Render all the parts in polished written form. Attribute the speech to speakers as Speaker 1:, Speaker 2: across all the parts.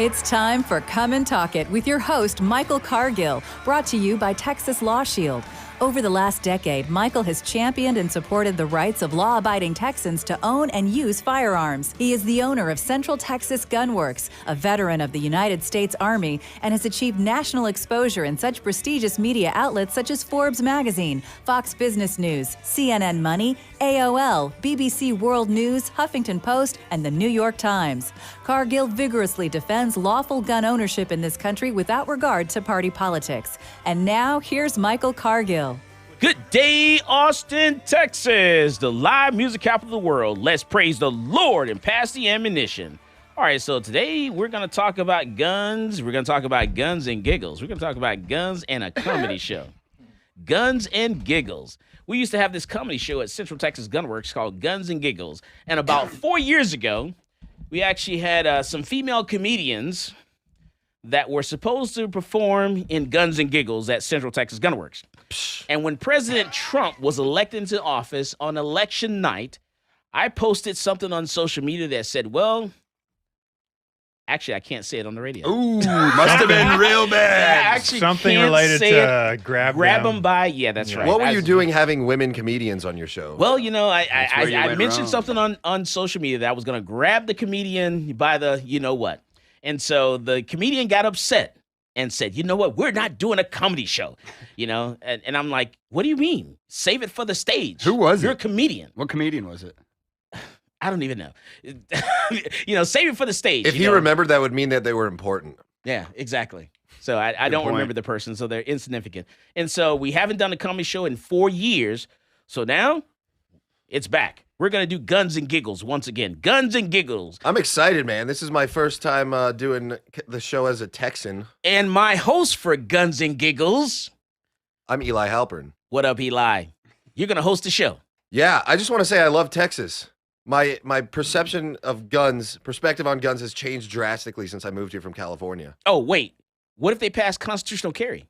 Speaker 1: It's time for Come and Talk It with your host, Michael Cargill, brought to you by Texas Law Shield. Over the last decade, Michael has championed and supported the rights of law-abiding Texans to own and use firearms. He is the owner of Central Texas Gun Works, a veteran of the United States Army, and has achieved national exposure in such prestigious media outlets such as Forbes Magazine, Fox Business News, CNN Money, AOL, BBC World News, Huffington Post, and the New York Times. Cargill vigorously defends lawful gun ownership in this country without regard to party politics. And now, here's Michael Cargill.
Speaker 2: Good day, Austin, Texas, the live music capital of the world. Let's praise the Lord and pass the ammunition. All right, so today we're going to talk about guns. We're going to talk about guns and giggles. We're going to talk about guns and a comedy show. Guns and Giggles. We used to have this comedy show at Central Texas Gun Works called Guns and Giggles. And about 4 years ago, we actually had some female comedians that were supposed to perform in Guns and Giggles at Central Texas Gun Works. And when President Trump was elected into office on election night, I posted something on social media that said, well, actually, I can't say it on the radio.
Speaker 3: Ooh, must have been real bad.
Speaker 2: Yeah,
Speaker 4: something related to grab
Speaker 2: them by. Yeah, that's right.
Speaker 3: What were you doing having women comedians on your show?
Speaker 2: Well, you know, I mentioned something on social media that I was going to grab the comedian by the you know what. And so the comedian got upset and said, you know what, we're not doing a comedy show, you know? And I'm like, what do you mean? Save it for the stage.
Speaker 3: Who was it?
Speaker 2: You're a comedian.
Speaker 3: What comedian was it?
Speaker 2: I don't even know. You know, save it for the stage.
Speaker 3: If he remembered, that would mean that they were important.
Speaker 2: Yeah, exactly. So I don't remember the person, so they're insignificant. And so we haven't done a comedy show in 4 years. So now it's back. We're going to do Guns and Giggles once again. Guns and Giggles.
Speaker 3: I'm excited, man. This is my first time doing the show as a Texan.
Speaker 2: And my host for Guns and Giggles.
Speaker 3: I'm Eli Halpern.
Speaker 2: What up, Eli? You're going to host the show.
Speaker 3: Yeah, I just want to say I love Texas. My perception of guns, perspective on guns has changed drastically since I moved here from California.
Speaker 2: Oh, wait. What if they pass constitutional carry?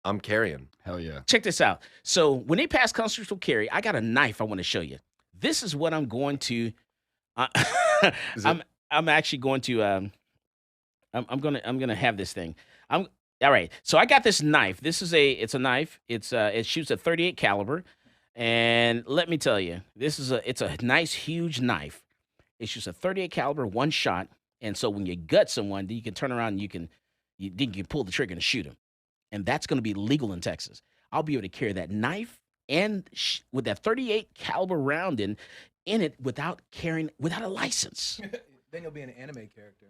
Speaker 3: I'm carrying.
Speaker 4: Hell yeah.
Speaker 2: Check this out. So when they pass constitutional carry, I got a knife I want to show you. This is what I'm going to. I'm actually going to. I'm gonna have this thing. All right. So I got this knife. It's a knife. It shoots a .38 caliber, and let me tell you, it's a nice huge knife. It shoots a .38 caliber, one shot, and so when you gut someone, then you can turn around and you can pull the trigger and shoot them, and that's going to be legal in Texas. I'll be able to carry that knife and with that .38 caliber round in it without a license.
Speaker 5: Then you'll be an anime character.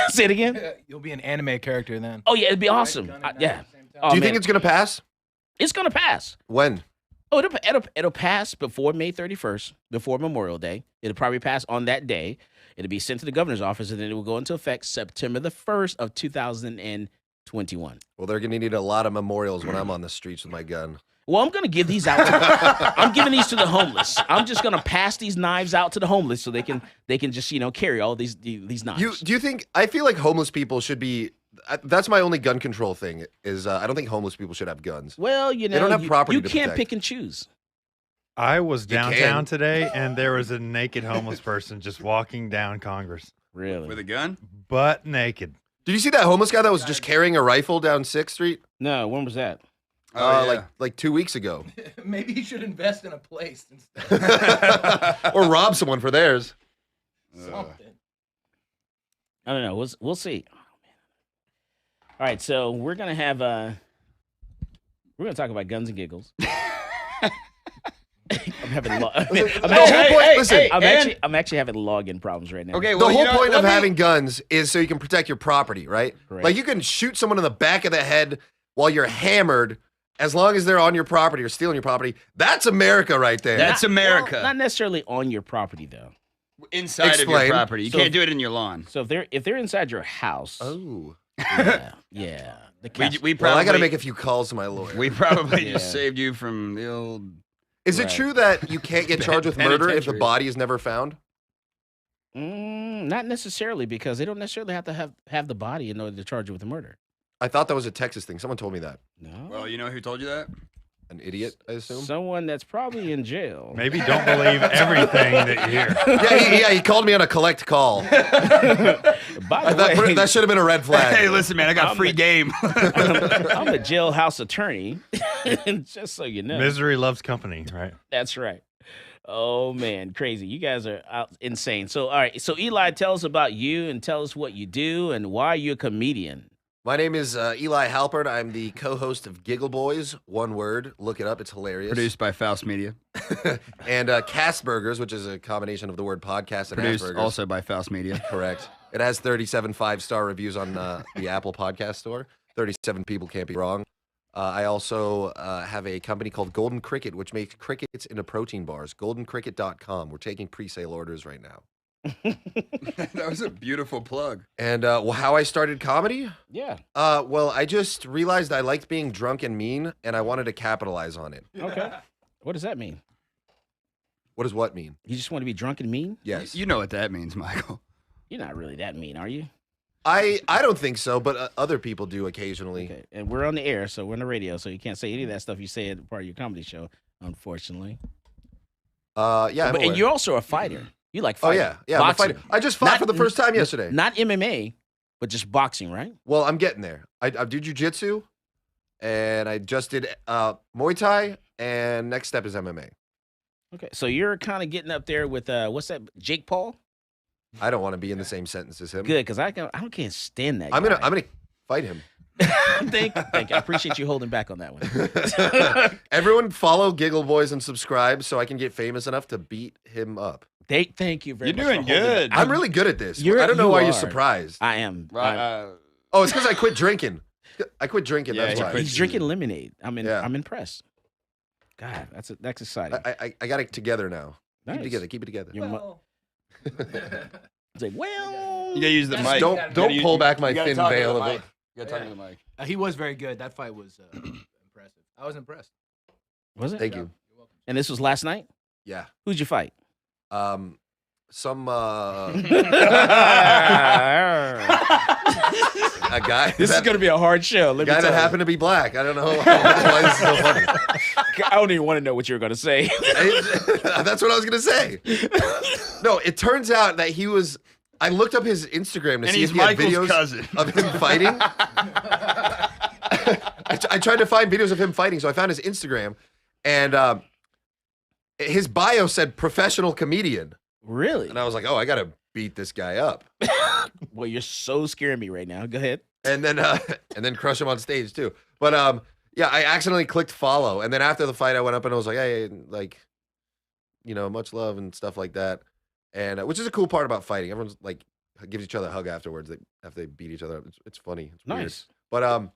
Speaker 2: Say it again.
Speaker 5: You'll be an anime character then.
Speaker 2: Oh yeah, it'd be awesome. Yeah.
Speaker 3: Do you think it's gonna pass?
Speaker 2: It's gonna pass.
Speaker 3: When?
Speaker 2: Oh, it'll pass before May 31st, before Memorial Day. It'll probably pass on that day. It'll be sent to the governor's office, and then it will go into effect September the 1st of 2021.
Speaker 3: Well, they're gonna need a lot of memorials when I'm on the streets with my gun.
Speaker 2: Well, I'm going to give these out. I'm giving these to the homeless. I'm just going to pass these knives out to the homeless so they can just, carry all these knives.
Speaker 3: Do you think, I feel like homeless people should be, that's my only gun control thing is I don't think homeless people should have guns.
Speaker 2: Well,
Speaker 3: they don't have property
Speaker 2: you
Speaker 3: to
Speaker 2: can't
Speaker 3: protect.
Speaker 2: pick and choose.
Speaker 4: I was downtown today, and there was a naked homeless person just walking down Congress.
Speaker 2: Really?
Speaker 6: With a gun?
Speaker 4: Butt naked.
Speaker 3: Did you see that homeless guy that was just carrying a rifle down 6th Street?
Speaker 2: No, when was that?
Speaker 3: Like 2 weeks ago.
Speaker 5: Maybe you should invest in a place instead.
Speaker 3: Or rob someone for theirs.
Speaker 5: Something.
Speaker 2: I don't know. We'll see. Oh, man. All right, so we're gonna talk about Guns and Giggles. I'm having I'm actually having login problems right now.
Speaker 6: Okay,
Speaker 3: The
Speaker 6: well,
Speaker 3: whole point of having guns is so you can protect your property, right?
Speaker 2: Correct.
Speaker 3: Like you can shoot someone in the back of the head while you're hammered. As long as they're on your property or stealing your property, that's America right there.
Speaker 6: That's America.
Speaker 2: Well, not necessarily on your property though.
Speaker 6: Inside of
Speaker 3: Explain.
Speaker 6: your property. You can't do it in your lawn.
Speaker 2: So if they're inside your house,
Speaker 3: Oh.
Speaker 2: yeah.
Speaker 6: We probably,
Speaker 3: Well, I got to make a few calls to my lawyer.
Speaker 6: We probably
Speaker 2: Yeah.
Speaker 6: just saved you from the old...
Speaker 3: Is it
Speaker 2: Right.
Speaker 3: true that you can't get charged with murder if the
Speaker 6: Penitentiary.
Speaker 3: body is never found?
Speaker 2: Not necessarily, because they don't necessarily have to have the body in order to charge you with the murder.
Speaker 3: I thought that was a Texas thing. Someone told me that.
Speaker 2: No.
Speaker 6: Well, you know who told you that?
Speaker 3: An idiot, I assume.
Speaker 2: Someone that's probably in jail.
Speaker 4: Maybe don't believe everything that you hear.
Speaker 3: Yeah, he called me on a collect call.
Speaker 2: By the way,
Speaker 3: that should have been a red flag.
Speaker 6: Hey, listen, man, I got free game.
Speaker 2: I'm a jailhouse attorney, just so you know.
Speaker 4: Misery loves company, right?
Speaker 2: That's right. Oh, man, crazy. You guys are insane. So, all right. So, Eli, tell us about you and tell us what you do and why you're a comedian.
Speaker 3: My name is Eli Halpern. I'm the co-host of Giggle Boys. One word. Look it up. It's hilarious.
Speaker 6: Produced by Faust Media.
Speaker 3: And Cast Burgers, which is a combination of the word podcast and
Speaker 6: Produced
Speaker 3: Asperger's.
Speaker 6: also by Faust Media.
Speaker 3: Correct. It has 37 5-star reviews on the Apple Podcast Store. 37 people can't be wrong. I also have a company called Golden Cricket, which makes crickets into protein bars. GoldenCricket.com. We're taking pre-sale orders right now.
Speaker 6: That was a beautiful plug.
Speaker 3: And how I started comedy?
Speaker 2: Yeah.
Speaker 3: Well, I just realized I liked being drunk and mean, and I wanted to capitalize on it.
Speaker 2: Okay. What does that mean?
Speaker 3: What does what mean?
Speaker 2: You just want to be drunk and mean?
Speaker 3: Yes.
Speaker 6: You know what that means, Michael.
Speaker 2: You're not really that mean, are you?
Speaker 3: I don't think so, but other people do occasionally.
Speaker 2: Okay. And we're on the air, so we're on the radio, so you can't say any of that stuff you say at part of your comedy show, unfortunately.
Speaker 3: Yeah.
Speaker 2: And you're also a fighter. You like
Speaker 3: Oh,
Speaker 2: fighting.
Speaker 3: yeah. I'm a
Speaker 2: Boxing.
Speaker 3: fighter. I just fought for the first time yesterday.
Speaker 2: Not MMA, but just boxing, right?
Speaker 3: Well, I'm getting there. I do jujitsu, and I just did Muay Thai, and next step is MMA.
Speaker 2: Okay. So you're kind of getting up there with, what's that, Jake Paul?
Speaker 3: I don't want to be in the same sentence as him.
Speaker 2: Good, because I can't stand that
Speaker 3: I'm
Speaker 2: guy.
Speaker 3: gonna fight him.
Speaker 2: Thank you. I appreciate you holding back on that one.
Speaker 3: Everyone follow Giggle Boys and subscribe so I can get famous enough to beat him up.
Speaker 2: Thank you very
Speaker 6: You're
Speaker 2: much.
Speaker 6: doing
Speaker 2: for holding
Speaker 6: good.
Speaker 2: back.
Speaker 3: I'm really good at this.
Speaker 2: You're-
Speaker 3: I don't know
Speaker 2: you
Speaker 3: why
Speaker 2: are.
Speaker 3: you're surprised.
Speaker 2: I am.
Speaker 6: Right.
Speaker 3: Oh, it's because I quit drinking. I quit drinking.
Speaker 6: Yeah,
Speaker 3: That's
Speaker 6: he
Speaker 3: why.
Speaker 6: quit
Speaker 2: He's drinking lemonade.
Speaker 3: Yeah.
Speaker 2: I'm impressed. God, that's exciting.
Speaker 3: I got it together now.
Speaker 2: Nice.
Speaker 3: Keep it together. Keep it together.
Speaker 2: Your
Speaker 5: Well,
Speaker 2: It's like, well,
Speaker 6: You gotta use the mic.
Speaker 3: Don't pull back my thin veil of it.
Speaker 6: You gotta talk to the mic.
Speaker 5: he was very good. That fight was impressive. I was impressed.
Speaker 2: was it?
Speaker 3: Thank you.
Speaker 5: You're welcome.
Speaker 2: And this was last night?
Speaker 3: Yeah.
Speaker 2: Who'd you fight?
Speaker 3: Some
Speaker 2: this
Speaker 3: a guy.
Speaker 2: is going to be a hard show.
Speaker 3: a
Speaker 2: Let me
Speaker 3: guy
Speaker 2: tell
Speaker 3: that
Speaker 2: you.
Speaker 3: happened to be black. I don't know why this is so funny.
Speaker 2: I don't even want to know what you're going to say.
Speaker 3: That's what I was gonna say. No, it turns out that he was. I looked up his Instagram to
Speaker 6: And
Speaker 3: see
Speaker 6: he's
Speaker 3: if he had
Speaker 6: Michael's
Speaker 3: videos
Speaker 6: cousin.
Speaker 3: of him fighting. I tried to find videos of him fighting, so I found his Instagram, and his bio said professional comedian,
Speaker 2: Really?
Speaker 3: and I was like, oh, I gotta beat this guy up,
Speaker 2: Well, you're so scaring me right now. Go ahead.
Speaker 3: and then crush him on stage too. But yeah, I accidentally clicked follow, and then after the fight, I went up and I was like, hey, like, much love and stuff like that. And which is a cool part about fighting. Everyone's like gives each other a hug afterwards. After they beat each other up, it's funny. It's weird.
Speaker 2: Nice.
Speaker 3: But I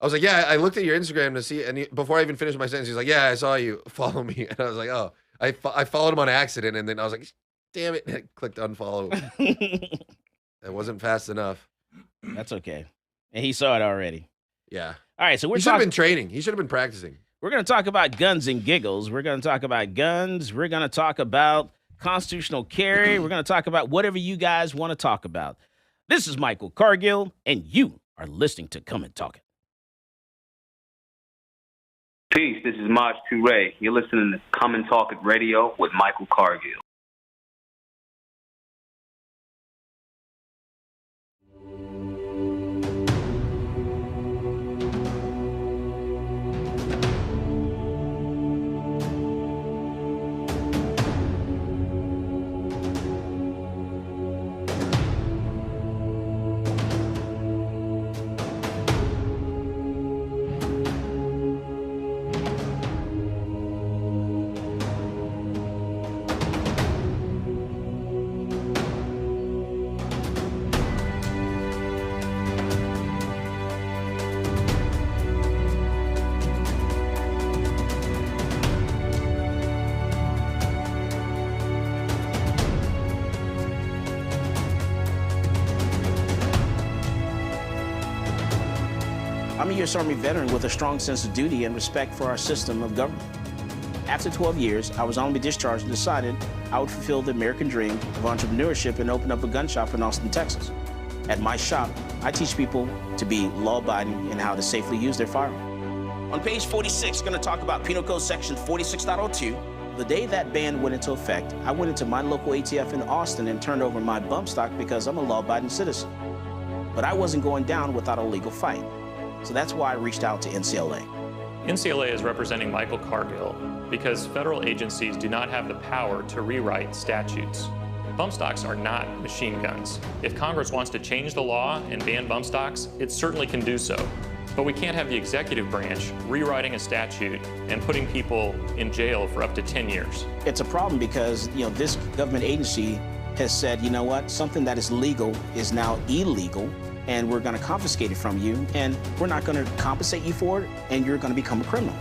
Speaker 3: was like, yeah, I looked at your Instagram to see, and before I even finished my sentence, he's like, yeah, I saw you. Follow me, and I was like, oh, I followed him on accident, and then I was like, damn it, and I clicked unfollow. It wasn't fast enough.
Speaker 2: That's okay. And he saw it already.
Speaker 3: Yeah,
Speaker 2: All right, so we're
Speaker 3: he should have
Speaker 2: talking.
Speaker 3: been training. He should have been practicing.
Speaker 2: We're going to talk about guns and giggles. We're going to talk about guns. We're going to talk about constitutional carry. We're going to talk about whatever you guys want to talk about. This is Michael Cargill, and you are listening to Come and Talk It.
Speaker 7: Peace, this is Maj Toure. You're listening to Come and Talk It Radio with Michael Cargill.
Speaker 2: I'm a U.S. Army veteran with a strong sense of duty and respect for our system of government. After 12 years, I was honorably discharged and decided I would fulfill the American dream of entrepreneurship and open up a gun shop in Austin, Texas. At my shop, I teach people to be law-abiding and how to safely use their firearm. On page 46, going to talk about Penal Code Section 46.02. The day that ban went into effect, I went into my local ATF in Austin and turned over my bump stock because I'm a law-abiding citizen. But I wasn't going down without a legal fight. So that's why I reached out to NCLA.
Speaker 8: NCLA is representing Michael Cargill because federal agencies do not have the power to rewrite statutes. Bump stocks are not machine guns. If Congress wants to change the law and ban bump stocks, it certainly can do so. But we can't have the executive branch rewriting a statute and putting people in jail for up to 10 years.
Speaker 2: It's a problem because, this government agency has said, you know what, something that is legal is now illegal, and we're going to confiscate it from you, and we're not going to compensate you for it, and you're going to become a criminal.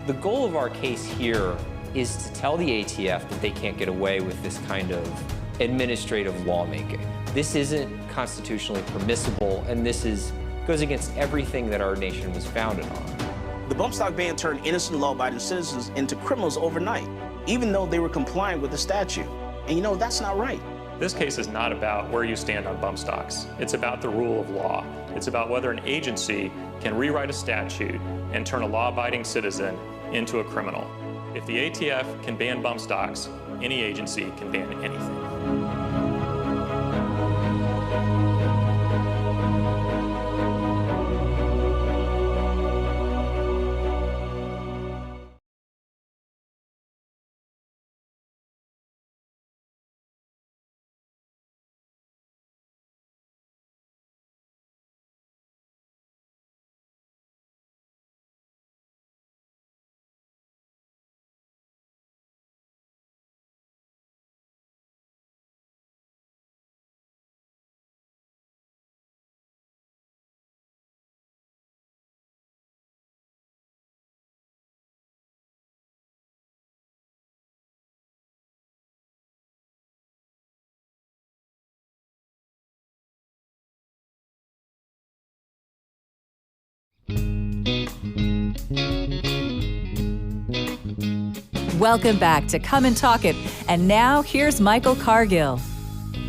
Speaker 9: The goal of our case here is to tell the ATF that they can't get away with this kind of administrative lawmaking. This isn't constitutionally permissible, and this goes against everything that our nation was founded on.
Speaker 2: The bump stock ban turned innocent law-abiding citizens into criminals overnight, even though they were complying with the statute. And that's not right.
Speaker 8: This case is not about where you stand on bump stocks. It's about the rule of law. It's about whether an agency can rewrite a statute and turn a law-abiding citizen into a criminal. If the ATF can ban bump stocks, any agency can ban anything.
Speaker 1: Welcome back to Come and Talk It. And now here's Michael Cargill.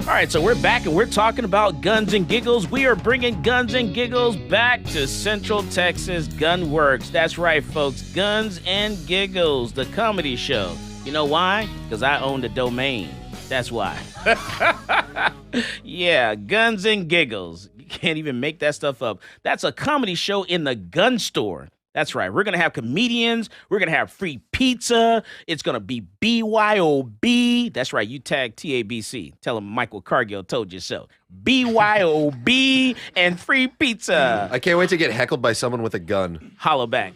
Speaker 2: All right, so we're back and we're talking about guns and giggles. We are bringing guns and giggles back to Central Texas Gun Works. That's right, folks. Guns and Giggles, the comedy show. You know why? Because I own the domain. That's why. Yeah, Guns and Giggles. You can't even make that stuff up. That's a comedy show in the gun store. That's right. We're going to have comedians. We're going to have free pizza. It's going to be BYOB. That's right. You tag TABC. Tell them Michael Cargill told you so. BYOB and free pizza.
Speaker 3: I can't wait to get heckled by someone with a gun.
Speaker 2: Holla back.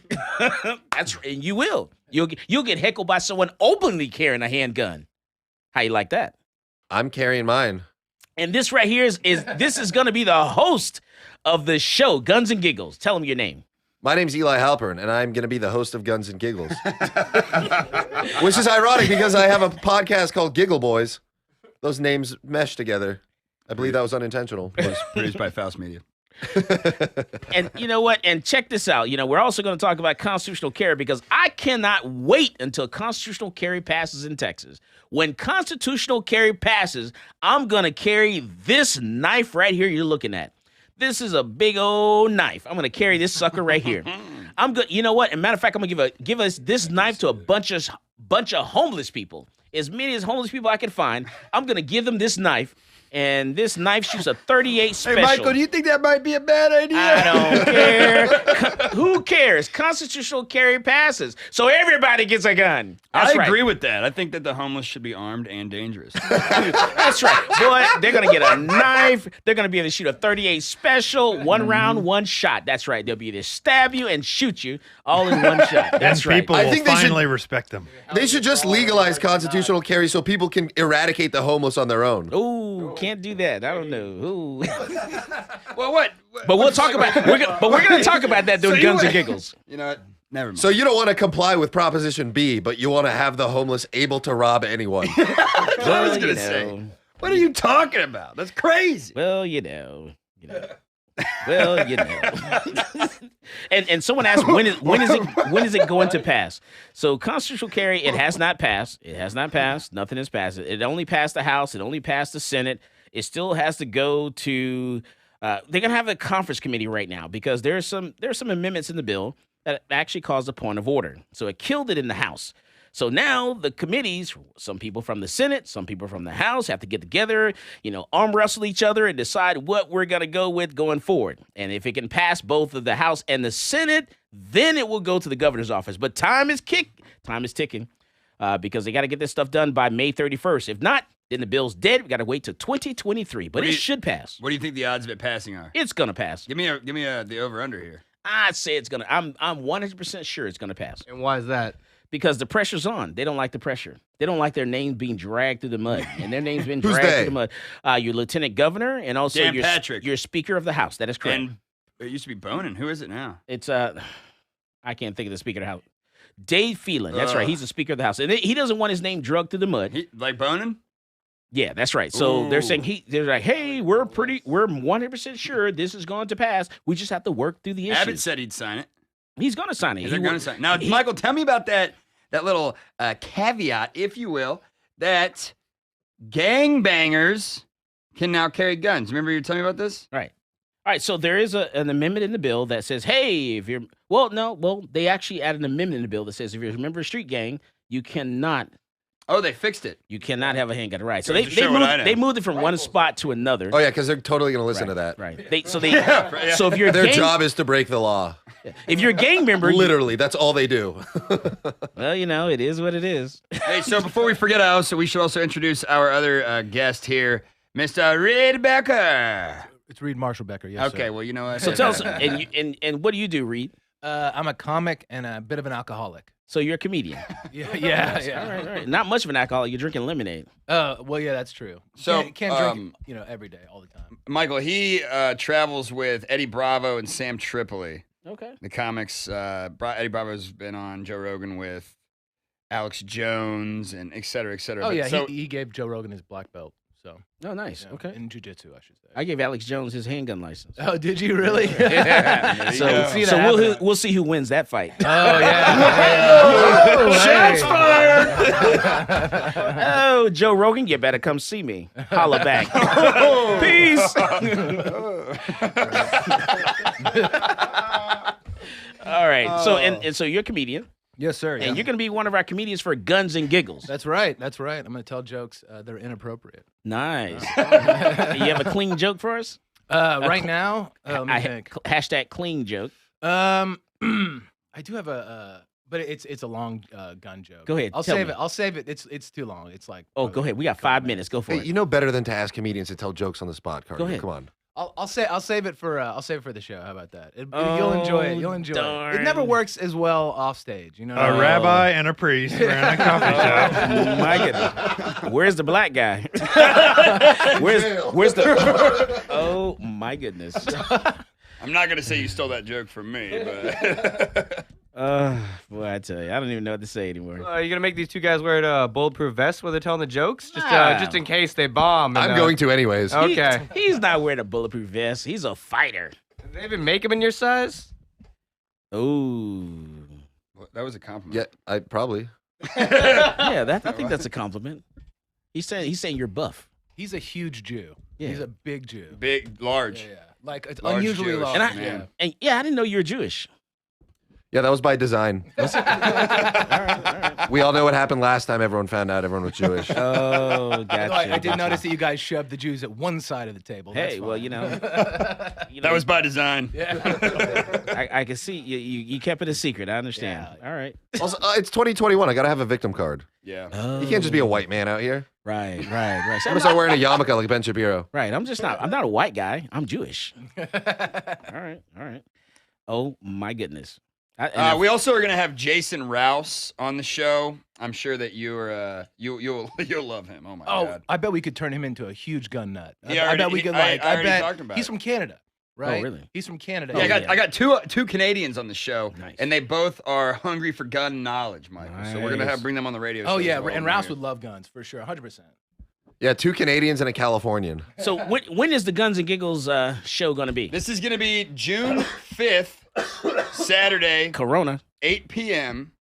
Speaker 2: That's right. And you will. You'll get heckled by someone openly carrying a handgun. How you like that?
Speaker 3: I'm carrying mine.
Speaker 2: And this right here is going to be the host of the show, Guns and Giggles. Tell him your name.
Speaker 3: My name's Eli Halpern, and I'm going to be the host of Guns and Giggles. Which is ironic because I have a podcast called Giggle Boys. Those names mesh together. I believe that was unintentional.
Speaker 6: Produced by Faust Media.
Speaker 2: And you know what? And check this out. We're also going to talk about constitutional carry because I cannot wait until constitutional carry passes in Texas. When constitutional carry passes, I'm going to carry this knife right here you're looking at. This is a big old knife. I'm going to carry this sucker right here. I'm good. You know what? As a matter of fact, I'm going to give us this knife to a bunch of homeless people. As many as homeless people I can find, I'm going to give them this knife. And this knife shoots a 38 special.
Speaker 6: Hey, Michael, do you think that might be a bad idea?
Speaker 2: I don't care. Who cares? Constitutional carry passes. So everybody gets a gun. That's
Speaker 10: I agree with that. I think that the homeless should be armed and dangerous.
Speaker 2: That's right. Boy, they're going to get a knife. They're going to be able to shoot a 38 special, one round, one shot. That's right. They'll be able to stab you and shoot you all in one shot. That's right.
Speaker 4: People will finally respect them.
Speaker 3: They should just legalize constitutional carry so people can eradicate the homeless on their own.
Speaker 2: Ooh, can't do that. I don't know. Ooh.
Speaker 6: Well, what?
Speaker 2: But we'll talk about. We're going to talk about that during Guns and Giggles.
Speaker 6: You know what? Never mind.
Speaker 3: So you don't want to comply with Proposition B, but you want to have the homeless able to rob anyone.
Speaker 6: That's what I was going to say. What are you talking about? That's crazy.
Speaker 2: Well, Well, and someone asked when is it going to pass? So constitutional carry, it has not passed. It has not passed. Nothing has passed. It only passed the House. It only passed the Senate. It still has to go to. They're gonna have a conference committee right now because there's some amendments in the bill that actually caused a point of order. So it killed it in the House. So now the committees, some people from the Senate, some people from the House have to get together, arm wrestle each other and decide what we're going to go with going forward. And if it can pass both of the House and the Senate, then it will go to the governor's office. But time is ticking because they got to get this stuff done by May 31st. If not, then the bill's dead. We got to wait till 2023, but it should pass.
Speaker 10: What do you think the odds of it passing are?
Speaker 2: It's going to pass.
Speaker 10: Give me the over-under here.
Speaker 2: I'd say it's going to. I'm 100% sure it's going to pass.
Speaker 5: And why is that?
Speaker 2: Because the pressure's on. They don't like the pressure. They don't like their names being dragged through the mud. And their name's been dragged through the mud. Your lieutenant governor and also your speaker of the House. That is correct.
Speaker 10: And it used to be Bonin. Who is it now?
Speaker 2: It's I can't think of the speaker of the House. Dave Phelan. That's right. He's the speaker of the House. And he doesn't want his name drugged through the mud.
Speaker 10: Like Bonin?
Speaker 2: Yeah, that's right. So they're saying they're like, hey, we're 100% sure this is going to pass. We just have to work through the issues.
Speaker 10: Abbott said he'd sign it.
Speaker 2: He's going to sign it.
Speaker 10: They're going to sign it. Now, Michael, tell me about that little caveat, if you will, that gangbangers can now carry guns. Remember you were telling me about this?
Speaker 2: Right. All right, so there is an amendment in the bill that says, hey, if you're they actually added an amendment in the bill that says if you're a member of a street gang, you cannot.
Speaker 10: Oh, they fixed it.
Speaker 2: You cannot have a handgun, right? So they moved it from one spot to another.
Speaker 3: Oh yeah, because they're totally going to listen to that.
Speaker 2: Right. So if you're
Speaker 3: their job is to break the law.
Speaker 2: If you're a gang member,
Speaker 3: literally, that's all they do.
Speaker 2: Well, it is what it is.
Speaker 10: Hey, so before we forget, we should also introduce our other guest here, Mr. Reed Becker.
Speaker 5: It's Reed Marshall Becker. Yes.
Speaker 10: Okay.
Speaker 5: Sir.
Speaker 10: Well, you know what?
Speaker 2: So tell us, and what do you do, Reed?
Speaker 5: I'm a comic and a bit of an alcoholic.
Speaker 2: So you're a comedian.
Speaker 5: Yeah.
Speaker 2: All right. Not much of an alcoholic. You're drinking lemonade.
Speaker 5: Well, yeah, that's true.
Speaker 10: So
Speaker 5: can't drink, every day, all the time.
Speaker 10: Michael, he travels with Eddie Bravo and Sam Tripoli.
Speaker 2: Okay.
Speaker 10: The comics. Eddie Bravo's been on Joe Rogan with Alex Jones and et cetera, et cetera.
Speaker 5: Oh, yeah, he gave Joe Rogan his black belt. So.
Speaker 2: Oh, nice.
Speaker 5: Yeah,
Speaker 2: okay.
Speaker 5: In jiu-jitsu, I should say.
Speaker 2: I gave Alex Jones his handgun license.
Speaker 5: Oh, did you really?
Speaker 2: Yeah. So we'll see who wins that fight.
Speaker 5: Oh, yeah.
Speaker 10: Shots fired!
Speaker 2: Oh, Joe Rogan, you better come see me. Holla back. Peace. All right. So and so you're a comedian.
Speaker 5: Yes, sir.
Speaker 2: And you're going to be one of our comedians for Guns and Giggles.
Speaker 5: That's right. I'm going to tell jokes that are inappropriate.
Speaker 2: Nice. You have a clean joke for us?
Speaker 5: Right now? Let me think.
Speaker 2: Hashtag clean joke.
Speaker 5: I do have but it's a long gun joke.
Speaker 2: Go ahead.
Speaker 5: I'll save it. It's too long. It's like.
Speaker 2: Oh, go ahead. We got 5 minutes. Go for it.
Speaker 3: You know better than to ask comedians to tell jokes on the spot, Cargill.
Speaker 2: Go ahead.
Speaker 3: Come on.
Speaker 5: I'll save it for the show. How about that? You'll enjoy it. You'll enjoy it. It never works as well off stage. You know.
Speaker 4: A rabbi and a priest were in a coffee shop.
Speaker 2: My goodness. Where's the black guy? Where's the? Oh my goodness.
Speaker 10: I'm not gonna say you stole that joke from me, but.
Speaker 2: Boy, I tell you, I don't even know what to say anymore.
Speaker 11: Are you gonna make these two guys wear bulletproof vests while they're telling the jokes, just in case they bomb?
Speaker 3: I'm going to anyways.
Speaker 11: Okay.
Speaker 2: He's not wearing a bulletproof vest. He's a fighter.
Speaker 11: Do they even make them in your size?
Speaker 2: Ooh.
Speaker 10: Well, that was a compliment.
Speaker 3: Yeah, I probably.
Speaker 2: Yeah, I think that's a compliment. He's saying you're buff.
Speaker 5: He's a huge Jew. Yeah. He's a big Jew.
Speaker 10: Big, large.
Speaker 5: Yeah. Like it's
Speaker 10: Large
Speaker 5: unusually
Speaker 10: Jewish
Speaker 5: large.
Speaker 10: man.
Speaker 2: And I didn't know you were Jewish.
Speaker 3: Yeah, that was by design.
Speaker 2: All right.
Speaker 3: We all know what happened last time everyone found out everyone was Jewish.
Speaker 2: Oh, gotcha.
Speaker 5: I did notice that you guys shoved the Jews at one side of the table.
Speaker 2: Hey, well,
Speaker 10: that was by design.
Speaker 5: Yeah.
Speaker 2: I can see you kept it a secret. I understand.
Speaker 5: Yeah.
Speaker 2: All right.
Speaker 3: Also, it's 2021. I got to have a victim card.
Speaker 10: Yeah.
Speaker 3: You can't just be a white man out here.
Speaker 2: Right.
Speaker 3: I'm going to start wearing a yarmulke like Ben Shapiro.
Speaker 2: Right. I'm not a white guy. I'm Jewish. All right. Oh, my goodness.
Speaker 10: We also are going to have Jason Rouse on the show. I'm sure that you'll love him. Oh my God!
Speaker 5: I bet we could turn him into a huge gun nut.
Speaker 10: I bet we could. I bet
Speaker 5: talked about he's from Canada, right?
Speaker 2: Oh, really?
Speaker 5: He's from Canada.
Speaker 10: Yeah, I got two Canadians on the show, and they both are hungry for gun knowledge, Michael. Nice. So we're gonna bring them on the radio.
Speaker 5: Oh yeah, and Rouse would love guns for sure, 100%.
Speaker 3: Yeah, 2 Canadians and a Californian.
Speaker 2: So when is the Guns and Giggles show gonna be?
Speaker 10: This is gonna be June 5th. Saturday,
Speaker 2: Corona,
Speaker 10: 8 p.m.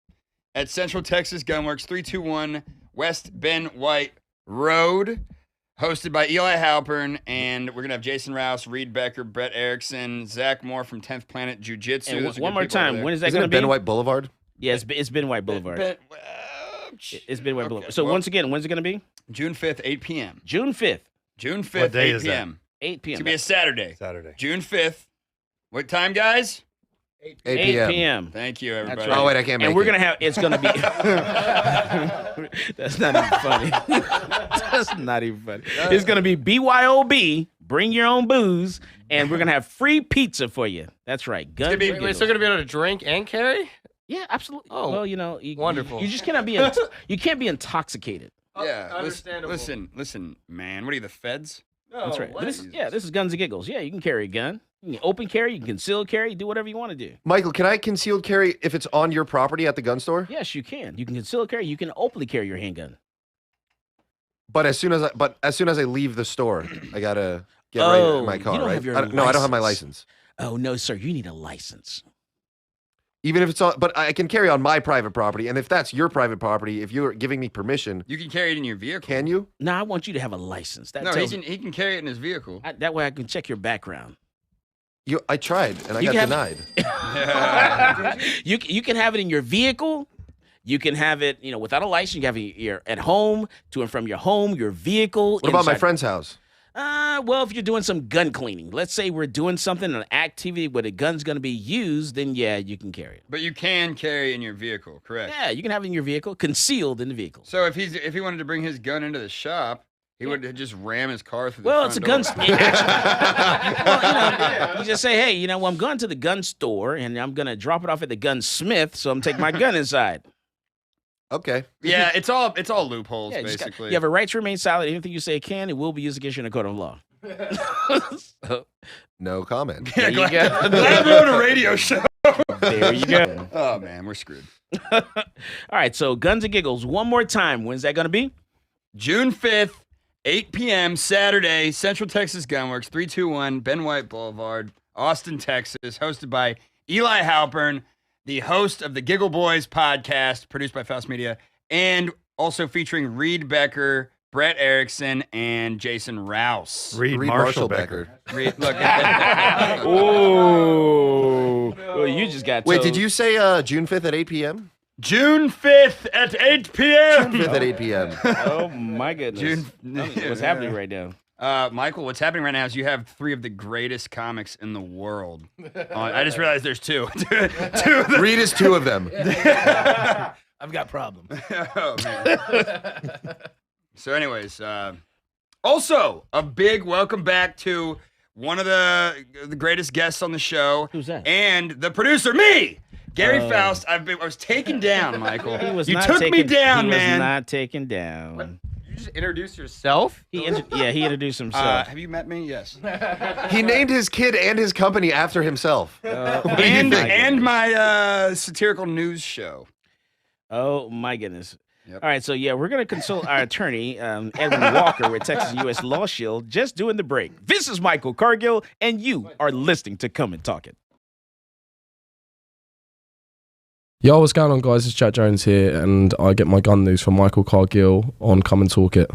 Speaker 10: at Central Texas Gunworks, 321 West Ben White Road. hosted by Eli Halpern, and we're gonna have Jason Rouse, Reed Becker, Brett Erickson, Zach Moore from 10th Planet Jiu-Jitsu.
Speaker 2: And one more time, when is that
Speaker 3: Isn't
Speaker 2: going
Speaker 3: it
Speaker 2: to be?
Speaker 3: Ben White Boulevard?
Speaker 2: Yeah, it's Ben White Boulevard. It's Ben White Boulevard. So once again, when's it going to be?
Speaker 10: June 5th, 8 p.m.
Speaker 2: June 5th.
Speaker 10: June 5th,
Speaker 4: What day
Speaker 10: 8
Speaker 4: is that?
Speaker 10: p.m.
Speaker 2: 8 p.m.
Speaker 10: It's gonna be a Saturday.
Speaker 4: Saturday.
Speaker 10: June 5th. What time, guys?
Speaker 3: 8
Speaker 2: 8 p.m.
Speaker 10: Thank you, everybody.
Speaker 2: That's right.
Speaker 3: Oh, wait, I can't make
Speaker 2: And we're
Speaker 3: it.
Speaker 2: going to have, it's going to be, that's not even funny. That's not even funny. It's going to be BYOB, bring your own booze, and we're going to have free pizza for you. That's right. Guns and
Speaker 11: Wait,
Speaker 2: Giggles.
Speaker 11: so going to be able to drink and carry?
Speaker 2: Yeah, absolutely.
Speaker 11: Oh,
Speaker 2: well, you
Speaker 11: wonderful.
Speaker 2: You just cannot be, you can't be intoxicated.
Speaker 10: Yeah,
Speaker 11: understandable.
Speaker 10: listen, man. What are you, the feds?
Speaker 11: No,
Speaker 2: That's right.
Speaker 11: what?
Speaker 2: This is Guns and Giggles. Yeah, you can carry a gun. You can open carry, you can conceal carry, do whatever you want to do.
Speaker 3: Michael, can I concealed carry if it's on your property at the gun store?
Speaker 2: Yes, you can. You can conceal carry. You can openly carry your handgun.
Speaker 3: But as soon as I leave the store, I gotta get right in my car,
Speaker 2: you don't
Speaker 3: right?
Speaker 2: have your
Speaker 3: No, I don't have my
Speaker 2: license.
Speaker 3: license.
Speaker 2: Oh no, sir, you need a license.
Speaker 3: Even if it's on, but I can carry on my private property, and if that's your private property, if you're giving me permission,
Speaker 10: You can carry it in your vehicle.
Speaker 3: can you?
Speaker 2: No, I want you to have a license. That
Speaker 10: No,
Speaker 2: tells
Speaker 10: he can carry it in his vehicle.
Speaker 2: that way I can check your background.
Speaker 3: I tried and I
Speaker 2: You
Speaker 3: got
Speaker 2: can
Speaker 3: denied.
Speaker 2: You can have it in your vehicle. You can have it, without a license. You can have it at home, to and from your home, your vehicle.
Speaker 3: What about my
Speaker 2: inside-
Speaker 3: friend's house?
Speaker 2: Well, if you're doing some gun cleaning, let's say we're doing something, an activity where the gun's going to be used, then yeah, you can carry it.
Speaker 10: But you can carry in your vehicle, correct?
Speaker 2: Yeah, you can have it in your vehicle, concealed in the vehicle.
Speaker 10: So if he wanted to bring his gun into the shop, he would just ram his car through the
Speaker 2: Well,
Speaker 10: front
Speaker 2: it's a
Speaker 10: door.
Speaker 2: gun. Well, you just say, hey, I'm going to the gun store and I'm going to drop it off at the gunsmith, so I'm taking my gun inside.
Speaker 3: Okay.
Speaker 10: Yeah, it's all loopholes,
Speaker 2: Yeah,
Speaker 10: basically.
Speaker 2: you have a right to remain silent. Anything you say can and will be used against you in a court of law. So,
Speaker 3: No comment.
Speaker 10: Yeah,
Speaker 2: there you
Speaker 10: glad
Speaker 2: go.
Speaker 10: we're on a radio show.
Speaker 2: There you go.
Speaker 10: Oh, man, we're screwed.
Speaker 2: All right, so Guns and Giggles, one more time. When's that going to be?
Speaker 10: June 5th, 8 p.m., Saturday, Central Texas Gunworks, 321 Ben White Boulevard, Austin, Texas, hosted by Eli Halpern, the host of the Giggle Boys podcast, produced by Faust Media, and also featuring Reed Becker, Brett Erickson, and Jason Rouse.
Speaker 4: Reed Marshall Becker.
Speaker 10: Reed, look.
Speaker 2: Oh, well, you just got
Speaker 3: Wait,
Speaker 2: told.
Speaker 3: did you say June 5th at 8 p.m.?
Speaker 10: June 5th at 8 p.m.
Speaker 3: June 5th at 8 p.m.
Speaker 2: Oh, my goodness. What's happening right now?
Speaker 10: Michael, what's happening right now is you have three of the greatest comics in the world. I just realized there's two.
Speaker 3: Reed is two of them.
Speaker 5: I've got problems.
Speaker 10: Oh, man. So anyways, also a big welcome back to one of the greatest guests on the show.
Speaker 2: Who's that?
Speaker 10: And the producer, me, Gary Faust. I was taken down, Michael.
Speaker 2: He
Speaker 10: took me down, man.
Speaker 2: He was not taken down.
Speaker 11: You just introduce yourself?
Speaker 2: He introduced himself.
Speaker 10: Have you met me? Yes.
Speaker 3: He named his kid and his company after himself.
Speaker 10: And my satirical news show.
Speaker 2: Oh, my goodness.
Speaker 10: Yep.
Speaker 2: All right, so we're going to consult our attorney, Edwin Walker, with Texas U.S. Law Shield, just doing the break. This is Michael Cargill, and you are listening to Come and Talk It.
Speaker 12: Yo, what's going on, guys? It's Jack Jones here, and I get my gun news from Michael Cargill on Come and Talk It.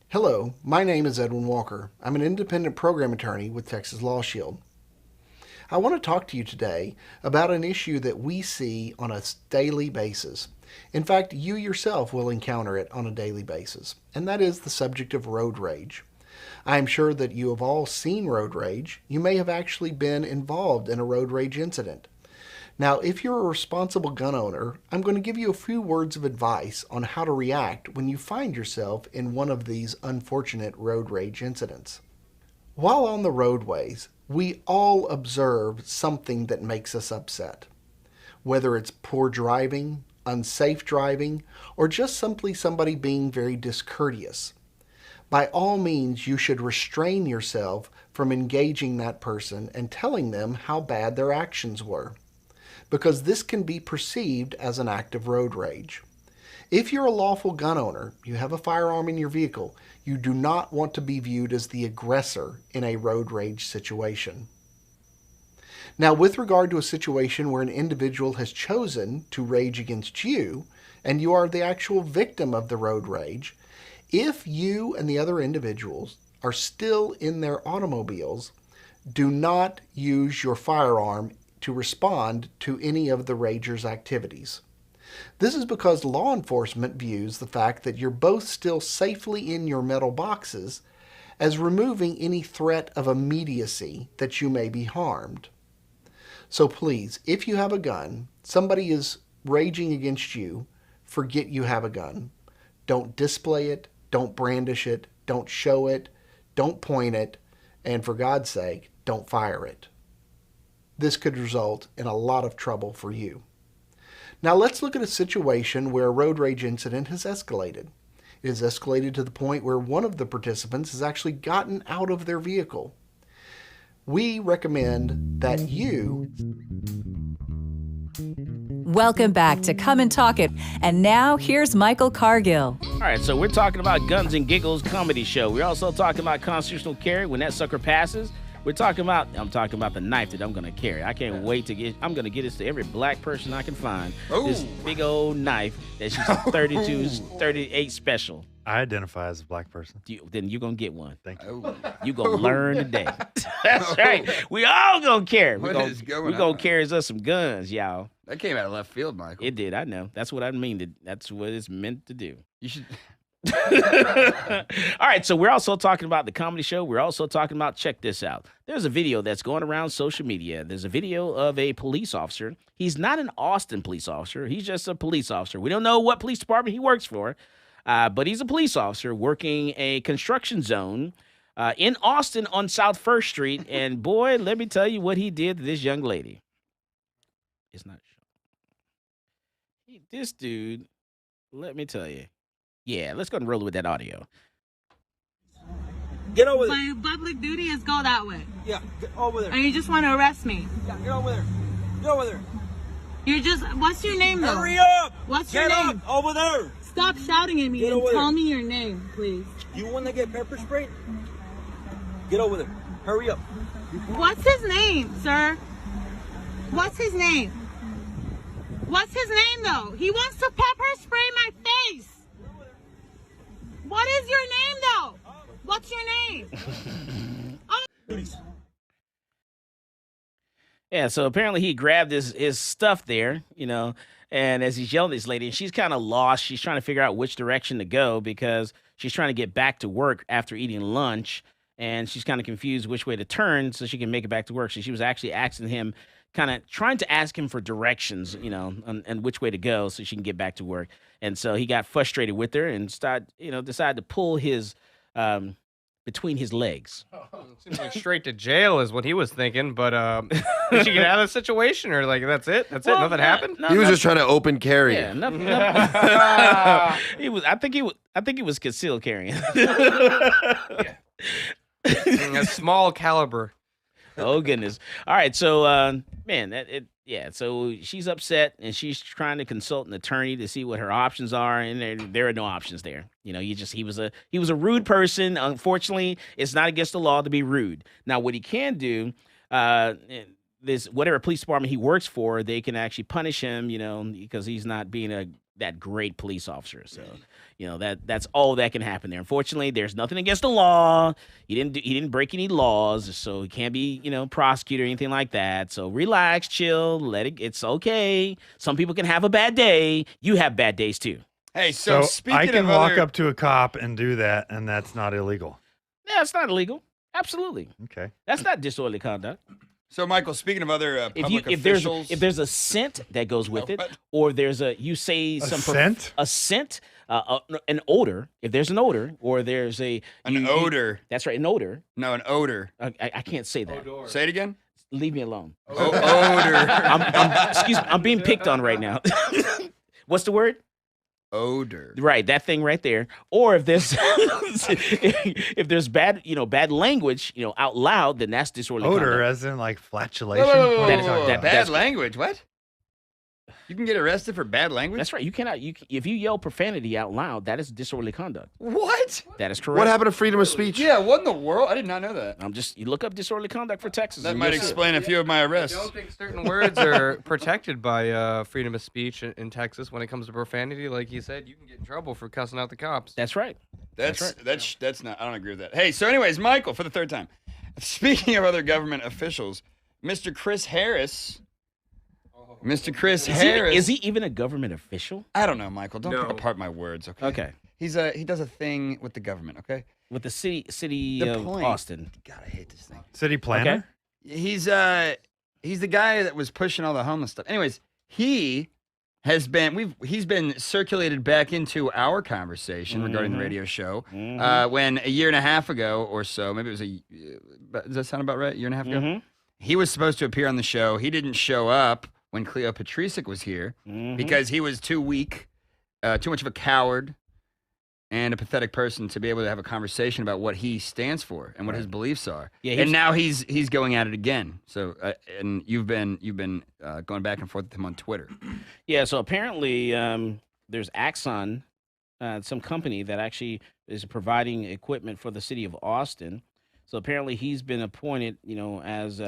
Speaker 13: Hello, my name is Edwin Walker. I'm an independent program attorney with Texas Law Shield. I want to talk to you today about an issue that we see on a daily basis. In fact, you yourself will encounter it on a daily basis, and that is the subject of road rage. I am sure that you have all seen road rage. You may have actually been involved in a road rage incident. Now, if you're a responsible gun owner, I'm going to give you a few words of advice on how to react when you find yourself in one of these unfortunate road rage incidents. While on the roadways, we all observe something that makes us upset. Whether it's poor driving, unsafe driving, or just simply somebody being very discourteous. By all means, you should restrain yourself from engaging that person and telling them how bad their actions were, because this can be perceived as an act of road rage. If you're a lawful gun owner, you have a firearm in your vehicle, you do not want to be viewed as the aggressor in a road rage situation. Now, with regard to a situation where an individual has chosen to rage against you, and you are the actual victim of the road rage, if you and the other individuals are still in their automobiles, do not use your firearm to respond to any of the rager's activities. This is because law enforcement views the fact that you're both still safely in your metal boxes as removing any threat of immediacy that you may be harmed. So please, if you have a gun, somebody is raging against you, forget you have a gun. Don't display it, don't brandish it, don't show it, don't point it, and for God's sake, don't fire it. This could result in a lot of trouble for you. Now let's look at a situation where a road rage incident has escalated. It has escalated to the point where one of the participants has actually gotten out of their vehicle. We recommend that you...
Speaker 1: Welcome back to Come and Talk It. And now here's Michael Cargill.
Speaker 2: All right, so we're talking about Guns and Giggles comedy show. We're also talking about constitutional carry when that sucker passes. I'm talking about the knife that I'm going to carry. I can't wait to I'm going to get this to every black person I can find.
Speaker 10: Ooh.
Speaker 2: This big old knife that she's 38 special.
Speaker 4: I identify as a black person.
Speaker 2: Then you're going to get one.
Speaker 4: Thank you.
Speaker 2: You're going to learn today. That's right. We all going to carry. We're going to carry us some guns, y'all.
Speaker 10: That came out of left field, Michael.
Speaker 2: It did, I know. That's what I mean. That's what it's meant to do.
Speaker 10: You should...
Speaker 2: All right, so we're also talking about the comedy show. We're also talking about, check this out. There's a video that's going around social media. There's a video of a police officer. He's not an Austin police officer. He's just a police officer. We don't know what police department he works for, but he's a police officer working a construction zone in Austin on South 1st Street. And boy, let me tell you what he did to this young lady. It's not showing. This dude, let me tell you. Yeah, let's go and roll with that audio.
Speaker 14: Get over there.
Speaker 15: My public duty is go that way.
Speaker 14: Yeah, get over there.
Speaker 15: And you just want to arrest me.
Speaker 14: Yeah, get over there. Get over there.
Speaker 15: You're just, what's your name though?
Speaker 14: Hurry up.
Speaker 15: What's your name?
Speaker 14: Get up over there.
Speaker 15: Stop shouting at me and tell me your name, please.
Speaker 14: You want to get pepper sprayed? Get over there. Hurry up.
Speaker 15: What's his name, sir? What's his name? What's his name though? He wants to pepper spray my face. What is your name, though? What's your name?
Speaker 2: Yeah, so apparently he grabbed his stuff there, and as he's yelling at this lady, and she's kind of lost. She's trying to figure out which direction to go because she's trying to get back to work after eating lunch, and she's kind of confused which way to turn so she can make it back to work. So she was actually asking him, kind of trying to ask him for directions, and which way to go so she can get back to work. And so he got frustrated with her and decided to pull his between his legs.
Speaker 11: Seems like straight to jail is what he was thinking, but did she get out of the situation or that's it? That's it? Nothing happened?
Speaker 3: He was just trying to open carry.
Speaker 2: Yeah, nothing. I think he was concealed carrying.
Speaker 11: A small caliber.
Speaker 2: Oh goodness! All right, so so she's upset and she's trying to consult an attorney to see what her options are, and there are no options there. He was a rude person. Unfortunately, it's not against the law to be rude. Now, what he can do, whatever police department he works for, they can actually punish him, because he's not being that great police officer. So, that's all that can happen there. Unfortunately, there's nothing against the law. He didn't break any laws, so he can't be, prosecuted or anything like that. So relax, chill, it's okay. Some people can have a bad day. You have bad days too.
Speaker 10: Hey, so speaking
Speaker 4: I can
Speaker 10: of
Speaker 4: walk up to a cop and do that, and that's not illegal.
Speaker 2: Yeah, it's not illegal. Absolutely.
Speaker 4: Okay.
Speaker 2: That's not disorderly conduct.
Speaker 10: So, Michael, speaking of other public
Speaker 2: officials,
Speaker 10: officials,
Speaker 2: if there's a scent that goes with it, or there's an odor. If there's an odor, or there's an
Speaker 10: odor.
Speaker 2: That's right, an odor.
Speaker 10: No, an odor.
Speaker 2: I can't say that.
Speaker 10: Odor. Say it again.
Speaker 2: Leave me alone.
Speaker 10: Odor.
Speaker 2: Excuse me. I'm being picked on right now. What's the word?
Speaker 10: Odor.
Speaker 2: Right, that thing right there. Or if there's if there's bad language, out loud, then that's disorderly
Speaker 4: odor,
Speaker 2: conduct.
Speaker 4: as in like flatulation.
Speaker 10: Bad language. What? You can get arrested for bad language?
Speaker 2: That's right. You cannot. If you yell profanity out loud, that is disorderly conduct.
Speaker 10: What?
Speaker 2: That is correct.
Speaker 3: What happened to freedom of speech?
Speaker 10: Yeah, what in the world? I did not know that.
Speaker 2: You look up disorderly conduct for Texas.
Speaker 10: That might explain a few of my arrests.
Speaker 11: I don't think certain words are protected by freedom of speech in Texas when it comes to profanity. Like you said, you can get in trouble for cussing out the cops.
Speaker 2: That's right.
Speaker 10: That's not. I don't agree with that. Hey, so anyways, Michael, for the third time. Speaking of other government officials, Mr. Chris Harris. Mr. Chris Harris.
Speaker 2: Is he even a government official?
Speaker 10: I don't know, Michael. Don't pick apart my words, okay?
Speaker 2: Okay.
Speaker 10: He does a thing with the government, okay?
Speaker 2: With the city of Austin.
Speaker 10: God, I hate this thing.
Speaker 4: City planner?
Speaker 10: Okay. He's the guy that was pushing all the homeless stuff. Anyways, he's been circulated back into our conversation regarding the radio show when a year and a half ago or so, maybe it was does that sound about right? A year and a half ago? He was supposed to appear on the show. He didn't show up when Cleo Patricic was here because he was too weak, too much of a coward, and a pathetic person to be able to have a conversation about what he stands for and what his beliefs are. Yeah, and now he's going at it again. So, and you've been going back and forth with him on Twitter.
Speaker 2: Yeah. So apparently, there's Axon, some company that actually is providing equipment for the city of Austin. So apparently, he's been appointed, as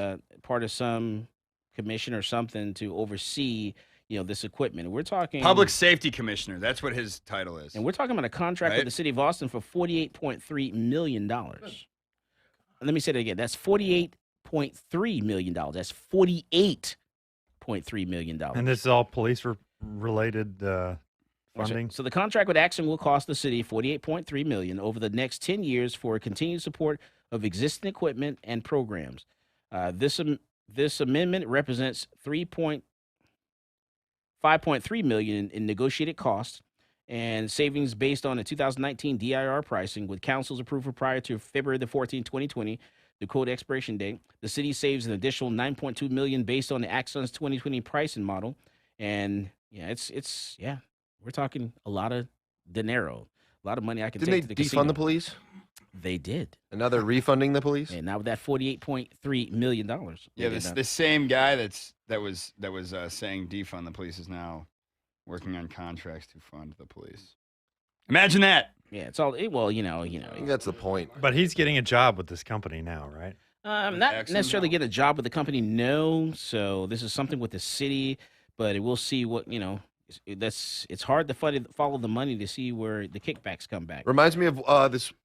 Speaker 2: part of some commission or something to oversee, this equipment. We're talking
Speaker 10: Public Safety Commissioner. That's what his title is.
Speaker 2: And we're talking about a contract with the city of Austin for $48.3 million. Let me say that again. That's $48.3 million. That's $48.3 million.
Speaker 4: And this is all police-related funding?
Speaker 2: So the contract with Axon will cost the city $48.3 million over the next 10 years for continued support of existing equipment and programs. This amendment represents $5.3 million in negotiated costs and savings based on the 2019 DIR pricing with council's approval prior to February the 14th, 2020, the quote expiration date. The city saves an additional $9.2 million based on the Axon's 2020 pricing model. And we're talking a lot of dinero, a lot of money I can take to the casino.
Speaker 3: Didn't they defund the police?
Speaker 2: They did.
Speaker 3: And now they're refunding the police?
Speaker 2: And now with that $48.3 million.
Speaker 10: Yeah, the same guy that was saying defund the police is now working on contracts to fund the police. Imagine that.
Speaker 2: Yeah, it's all well,
Speaker 3: I think that's the point.
Speaker 4: But he's getting a job with this company now, right?
Speaker 2: Not necessarily get a job with the company, no. So this is something with the city, but we'll see what it's hard to follow the money to see where the kickbacks come back.
Speaker 3: Reminds me of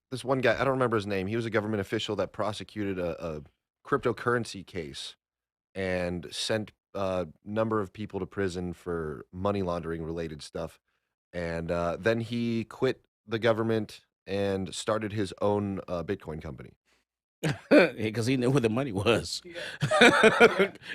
Speaker 3: this one guy. I don't remember his name. He was a government official that prosecuted a cryptocurrency case and sent a number of people to prison for money laundering related stuff. And then he quit the government and started his own Bitcoin company.
Speaker 2: Because he knew where the money was.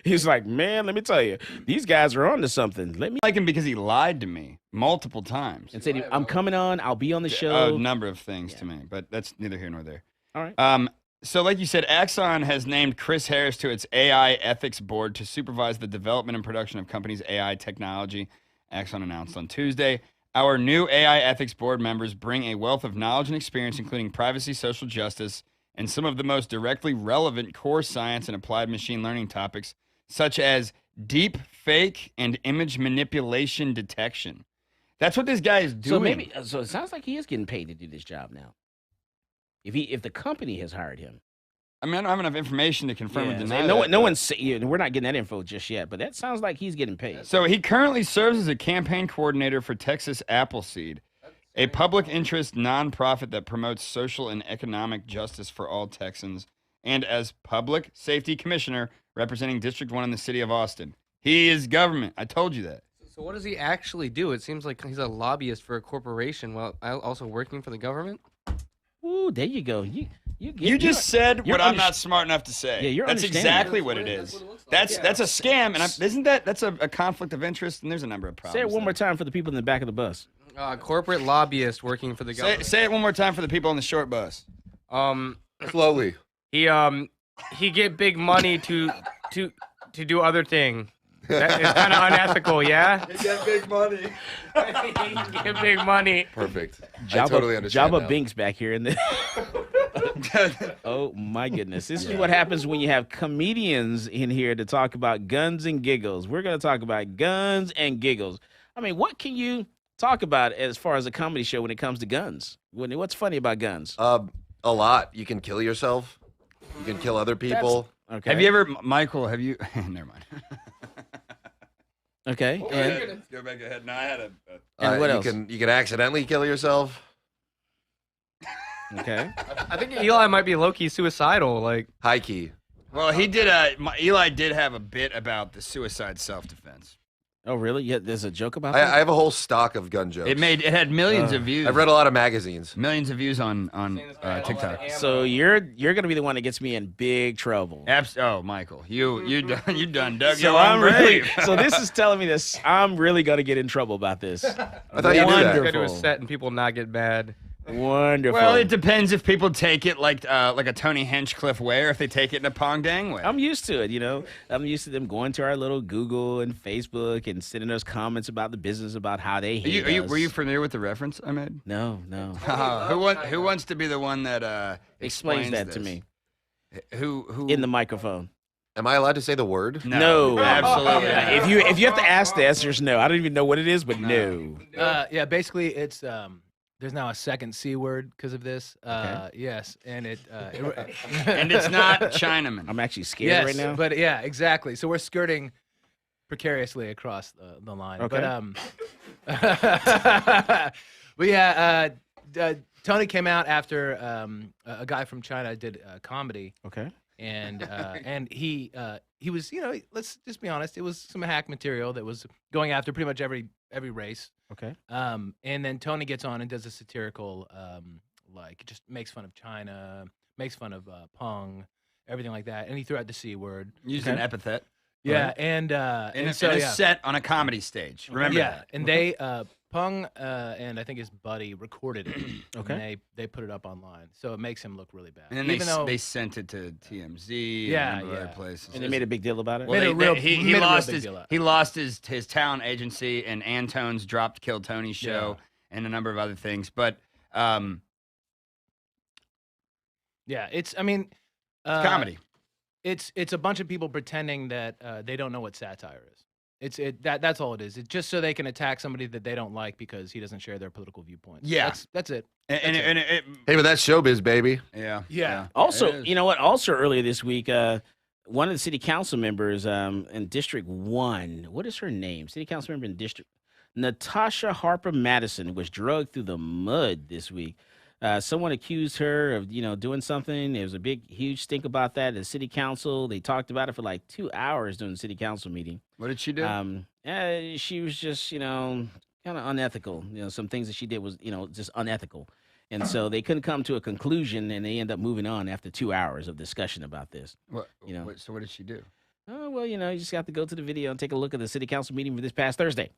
Speaker 2: He's like, man, let me tell you, these guys are on to something. Let me
Speaker 10: like him because he lied to me multiple times
Speaker 2: and said, I'm coming on. I'll be on the show.
Speaker 10: A number of things to me, but that's neither here nor there.
Speaker 2: All right.
Speaker 10: So like you said, Axon has named Chris Harris to its AI ethics board to supervise the development and production of company's AI technology. Axon announced on Tuesday. Our new AI ethics board members bring a wealth of knowledge and experience, including privacy, social justice, and some of the most directly relevant core science and applied machine learning topics, such as deep fake and image manipulation detection. That's what this guy is doing.
Speaker 2: So it sounds like he is getting paid to do this job now. If the company has hired him.
Speaker 10: I mean, I don't have enough information to confirm or deny
Speaker 2: no
Speaker 10: that.
Speaker 2: We're not getting that info just yet, but that sounds like he's getting paid.
Speaker 10: So he currently serves as a campaign coordinator for Texas Appleseed, a public interest nonprofit that promotes social and economic justice for all Texans, and as public safety commissioner representing District 1 in the city of Austin. He is government. I told you that.
Speaker 11: So what does he actually do? It seems like he's a lobbyist for a corporation while also working for the government.
Speaker 2: Ooh, there you go.
Speaker 10: You just said what I'm not smart enough to say.
Speaker 2: Yeah,
Speaker 10: that's exactly what it is. That's a scam, and isn't that's a conflict of interest? And there's a number of problems.
Speaker 2: Say it one more time for the people in the back of the bus.
Speaker 11: Corporate lobbyist working for the government.
Speaker 10: Say it one more time for the people on the short bus.
Speaker 3: Slowly.
Speaker 11: He get big money to do other thing. That is kind of unethical, yeah?
Speaker 6: He get big money.
Speaker 11: He get big money.
Speaker 3: Perfect. I totally understand
Speaker 2: Jabba
Speaker 3: now.
Speaker 2: Binks back here in the Oh my goodness. This is what happens when you have comedians in here to talk about guns and giggles. We're going to talk about guns and giggles. I mean, what can you talk about as far as a comedy show when it comes to guns? What's funny about guns?
Speaker 3: A lot. You can kill yourself. You can kill other people.
Speaker 2: Okay.
Speaker 10: Have you ever, Michael, have you, never mind.
Speaker 2: Okay.
Speaker 10: Go ahead. Go back ahead. No, I had
Speaker 2: And what else?
Speaker 3: You can accidentally kill yourself.
Speaker 2: Okay.
Speaker 11: I think Eli might be low-key suicidal. Like
Speaker 3: high key.
Speaker 10: Well, Eli did have a bit about the suicide self-defense.
Speaker 2: Oh, really? Yeah, there's a joke about
Speaker 3: I
Speaker 2: that?
Speaker 3: have a whole stock of gun jokes.
Speaker 10: It had millions of views.
Speaker 3: I've read a lot of magazines.
Speaker 10: Millions of views on TikTok.
Speaker 2: So you're gonna be the one that gets me in big trouble.
Speaker 10: Oh, Michael, you done dug
Speaker 2: So
Speaker 10: your own grave.
Speaker 2: so this is telling me this. I'm really gonna get in trouble about this.
Speaker 3: I thought you knew that.
Speaker 11: go to a set and people not get mad.
Speaker 2: Wonderful.
Speaker 10: Well, it depends if people take it like a Tony Hinchcliffe way, or if they take it in a Pong Dang way.
Speaker 2: I'm used to it, you know. I'm used to them going to our little Google and Facebook and sending us comments about the business, about how they hate us.
Speaker 10: Were you familiar with the reference I made?
Speaker 2: No.
Speaker 10: Who wants to be the one that
Speaker 2: explains that
Speaker 10: this?
Speaker 2: to me?
Speaker 10: Who
Speaker 2: in the microphone?
Speaker 3: Am I allowed to say the word?
Speaker 2: No,
Speaker 10: absolutely.
Speaker 2: If you have to ask, the answer is no. I don't even know what it is, but no.
Speaker 5: Yeah, basically it's there's now a second C word because of this. Yes, and
Speaker 10: and it's not Chinaman.
Speaker 2: I'm actually scared right now.
Speaker 5: But yeah, exactly. So we're skirting precariously across the line.
Speaker 2: Okay.
Speaker 5: But yeah, Tony came out after a guy from China did comedy.
Speaker 2: Okay.
Speaker 5: And he was, let's just be honest, it was some hack material that was going after pretty much every race.
Speaker 2: Okay.
Speaker 5: And then Tony gets on and does a satirical, just makes fun of China, makes fun of Peng, everything like that, and he threw out the C word.
Speaker 10: Used an epithet.
Speaker 5: Yeah,
Speaker 10: Right.
Speaker 5: and
Speaker 10: so
Speaker 5: yeah.
Speaker 10: set on a comedy stage. Remember that.
Speaker 5: And they Peng and I think his buddy recorded it.
Speaker 2: Okay.
Speaker 5: And they put it up online, so it makes him look really bad.
Speaker 10: And then they sent it to TMZ and a number of other places.
Speaker 2: And they made a big deal about it.
Speaker 10: Well, he lost his talent agency, and Antone's Dropped Kill Tony show, and a number of other things. But
Speaker 5: yeah, it's
Speaker 10: comedy.
Speaker 5: It's a bunch of people pretending that they don't know what satire is. That's all it is. It's just so they can attack somebody that they don't like because he doesn't share their political viewpoints.
Speaker 10: Yeah.
Speaker 5: That's it.
Speaker 3: Hey, but that's showbiz, baby.
Speaker 10: Yeah.
Speaker 2: Also, you know what? Also, earlier this week, one of the city council members in District 1, what is her name? City council member in District, Natasha Harper Madison, was dragged through the mud this week. Someone accused her of, doing something. There was a big, huge stink about that at the city council. They talked about it for like 2 hours during the city council meeting.
Speaker 10: What did she do?
Speaker 2: She was just, kind of unethical. Some things that she did was, just unethical. And so they couldn't come to a conclusion, and they end up moving on after 2 hours of discussion about this.
Speaker 10: So what did she do?
Speaker 2: Oh, well, you just have to go to the video and take a look at the city council meeting for this past Thursday.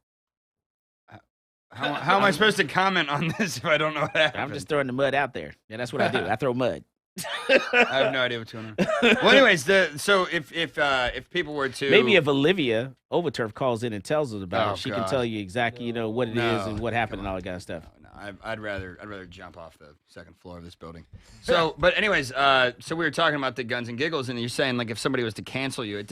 Speaker 10: How am I supposed to comment on this if I don't know what happened?
Speaker 2: I'm just throwing the mud out there. Yeah, that's what I do. I throw mud.
Speaker 10: I have no idea what's going on. Well, anyways, so if people were to
Speaker 2: maybe if Olivia Overturf calls in and tells us about it, she can
Speaker 10: God.
Speaker 2: tell you exactly what it is and what happened and all that kind of stuff.
Speaker 10: I'd rather jump off the second floor of this building. So, but anyways, so we were talking about the guns and giggles, and you're saying like if somebody was to cancel you,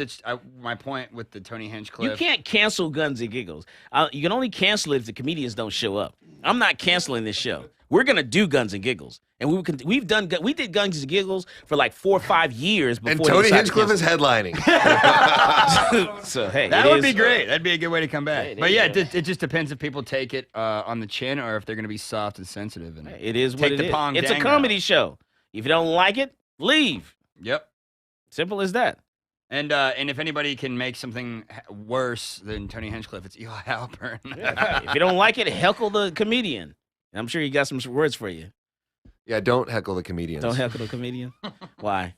Speaker 10: my point with the Tony Hinchcliffe.
Speaker 2: You can't cancel guns and giggles. You can only cancel it if the comedians don't show up. I'm not canceling this show. We're gonna do guns and giggles, and we did guns and giggles for like 4 or 5 years before.
Speaker 3: And Tony Hinchcliffe is headlining.
Speaker 2: So hey,
Speaker 10: that would be great. That'd be a good way to come back. But yeah, it just depends if people take it on the chin or if they're gonna be soft and sensitive. And
Speaker 2: it is
Speaker 10: take
Speaker 2: what it
Speaker 10: the
Speaker 2: is.
Speaker 10: Pong
Speaker 2: It's a
Speaker 10: Dang
Speaker 2: comedy
Speaker 10: route.
Speaker 2: show. If you don't like it, leave.
Speaker 10: Yep.
Speaker 2: Simple as that.
Speaker 10: And if anybody can make something worse than Tony Hinchcliffe, it's Eli Halpern.
Speaker 2: If you don't like it, heckle the comedian. I'm sure he got some words for you.
Speaker 3: Yeah, don't heckle the comedians.
Speaker 2: Don't heckle the comedian? Why?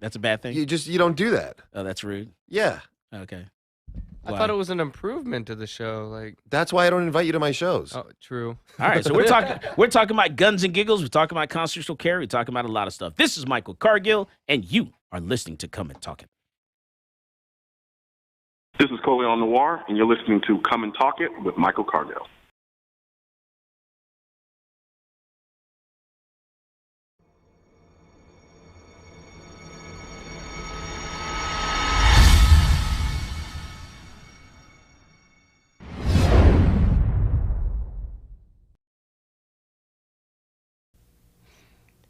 Speaker 2: That's a bad thing?
Speaker 3: You don't do that.
Speaker 2: Oh, that's rude?
Speaker 3: Yeah.
Speaker 2: Okay.
Speaker 11: I thought it was an improvement to the show. Like
Speaker 3: that's why I don't invite you to my shows.
Speaker 11: Oh, true.
Speaker 2: All right, so we're talking about guns and giggles. We're talking about constitutional carry. We're talking about a lot of stuff. This is Michael Cargill, and you are listening to Come and Talk It.
Speaker 16: This is Coley on Noir, and you're listening to Come and Talk It with Michael Cargill.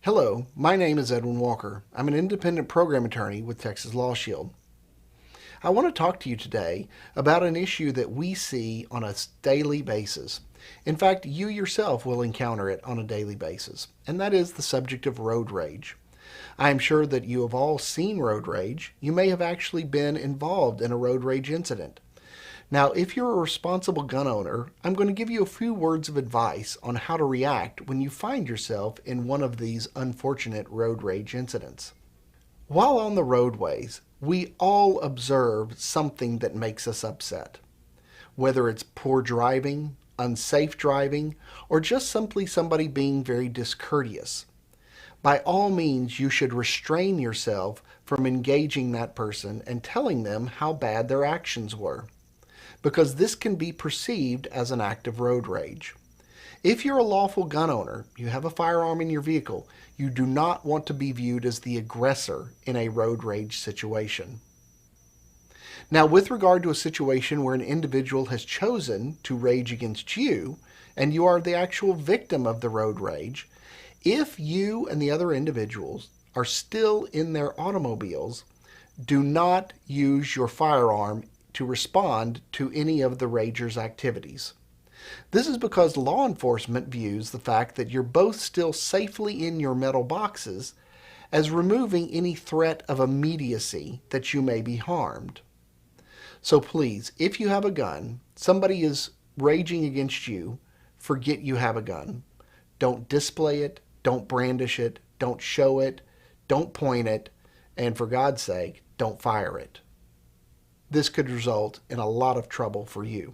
Speaker 13: Hello, my name is Edwin Walker. I'm an independent program attorney with Texas Law Shield. I want to talk to you today about an issue that we see on a daily basis. In fact, you yourself will encounter it on a daily basis, and that is the subject of road rage. I am sure that you have all seen road rage. You may have actually been involved in a road rage incident. Now, if you're a responsible gun owner, I'm going to give you a few words of advice on how to react when you find yourself in one of these unfortunate road rage incidents. While on the roadways, we all observe something that makes us upset. Whether it's poor driving, unsafe driving, or just simply somebody being very discourteous. By all means, you should restrain yourself from engaging that person and telling them how bad their actions were, because this can be perceived as an act of road rage. If you're a lawful gun owner, you have a firearm in your vehicle, you do not want to be viewed as the aggressor in a road rage situation. Now, with regard to a situation where an individual has chosen to rage against you, and you are the actual victim of the road rage, if you and the other individuals are still in their automobiles, do not use your firearm to respond to any of the rager's activities. This is because law enforcement views the fact that you're both still safely in your metal boxes as removing any threat of immediacy that you may be harmed. So please, if you have a gun, somebody is raging against you, forget you have a gun. Don't display it, don't brandish it, don't show it, don't point it, and for God's sake, don't fire it. This could result in a lot of trouble for you.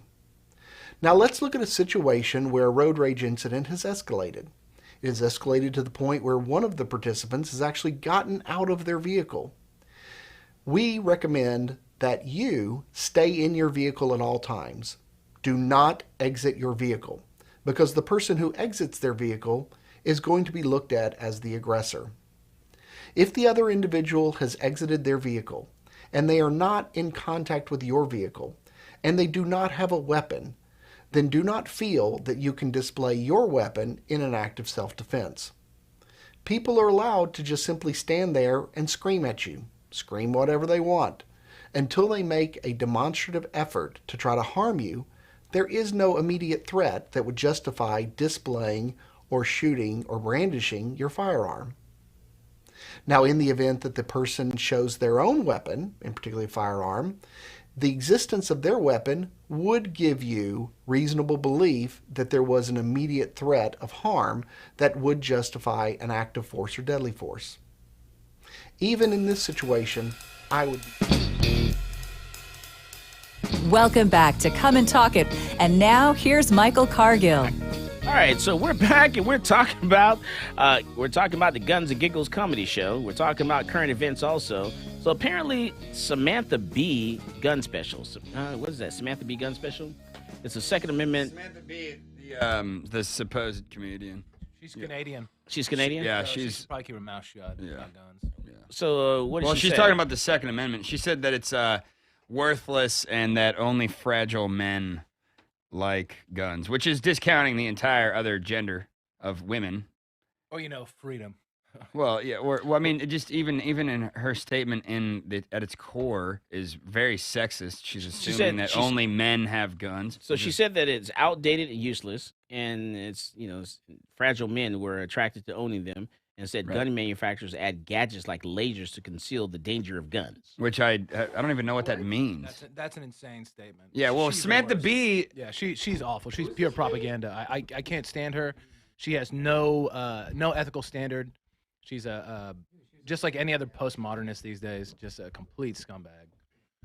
Speaker 13: Now let's look at a situation where a road rage incident has escalated. It has escalated to the point where one of the participants has actually gotten out of their vehicle. We recommend that you stay in your vehicle at all times. Do not exit your vehicle, because the person who exits their vehicle is going to be looked at as the aggressor. If the other individual has exited their vehicle, and they are not in contact with your vehicle, and they do not have a weapon, then do not feel that you can display your weapon in an act of self-defense. People are allowed to just simply stand there and scream at you, scream whatever they want. Until they make a demonstrative effort to try to harm you, there is no immediate threat that would justify displaying or shooting or brandishing your firearm. Now, in the event that the person shows their own weapon, in particular a firearm, the existence of their weapon would give you reasonable belief that there was an immediate threat of harm that would justify an act of force or deadly force. Even in this situation, I would...
Speaker 1: Welcome back to Come and Talk It. And now here's Michael Cargill.
Speaker 2: All right, so we're back and we're talking about the Guns and Giggles comedy show. We're talking about current events also. So apparently, Samantha Bee gun special. What is that? Samantha Bee gun special? It's a Second Amendment.
Speaker 10: Samantha Bee, the supposed comedian.
Speaker 5: She's Canadian.
Speaker 2: She's Canadian?
Speaker 10: Yeah,
Speaker 5: She
Speaker 10: she's
Speaker 5: should probably keep her mouth shut about guns.
Speaker 10: Yeah.
Speaker 2: So what did
Speaker 10: Well,
Speaker 2: she
Speaker 10: she's
Speaker 2: say?
Speaker 10: talking about the Second Amendment. She said that it's worthless and that only fragile men like guns, which is discounting the entire other gender of women.
Speaker 5: Or, freedom.
Speaker 10: Well, yeah. Well, I mean, it just even in her statement at its core is very sexist. She's assuming that only men have guns.
Speaker 2: So she said that it's outdated and useless, and it's fragile men were attracted to owning them, and said gun manufacturers add gadgets like lasers to conceal the danger of guns.
Speaker 10: Which I don't even know what that means.
Speaker 5: That's an insane statement.
Speaker 10: Yeah, well,
Speaker 5: She's the
Speaker 10: Samantha
Speaker 5: worst.
Speaker 10: Bee.
Speaker 5: Yeah, she's awful. She's pure propaganda. I can't stand her. She has no ethical standard. She's just like any other postmodernist these days, just a complete scumbag.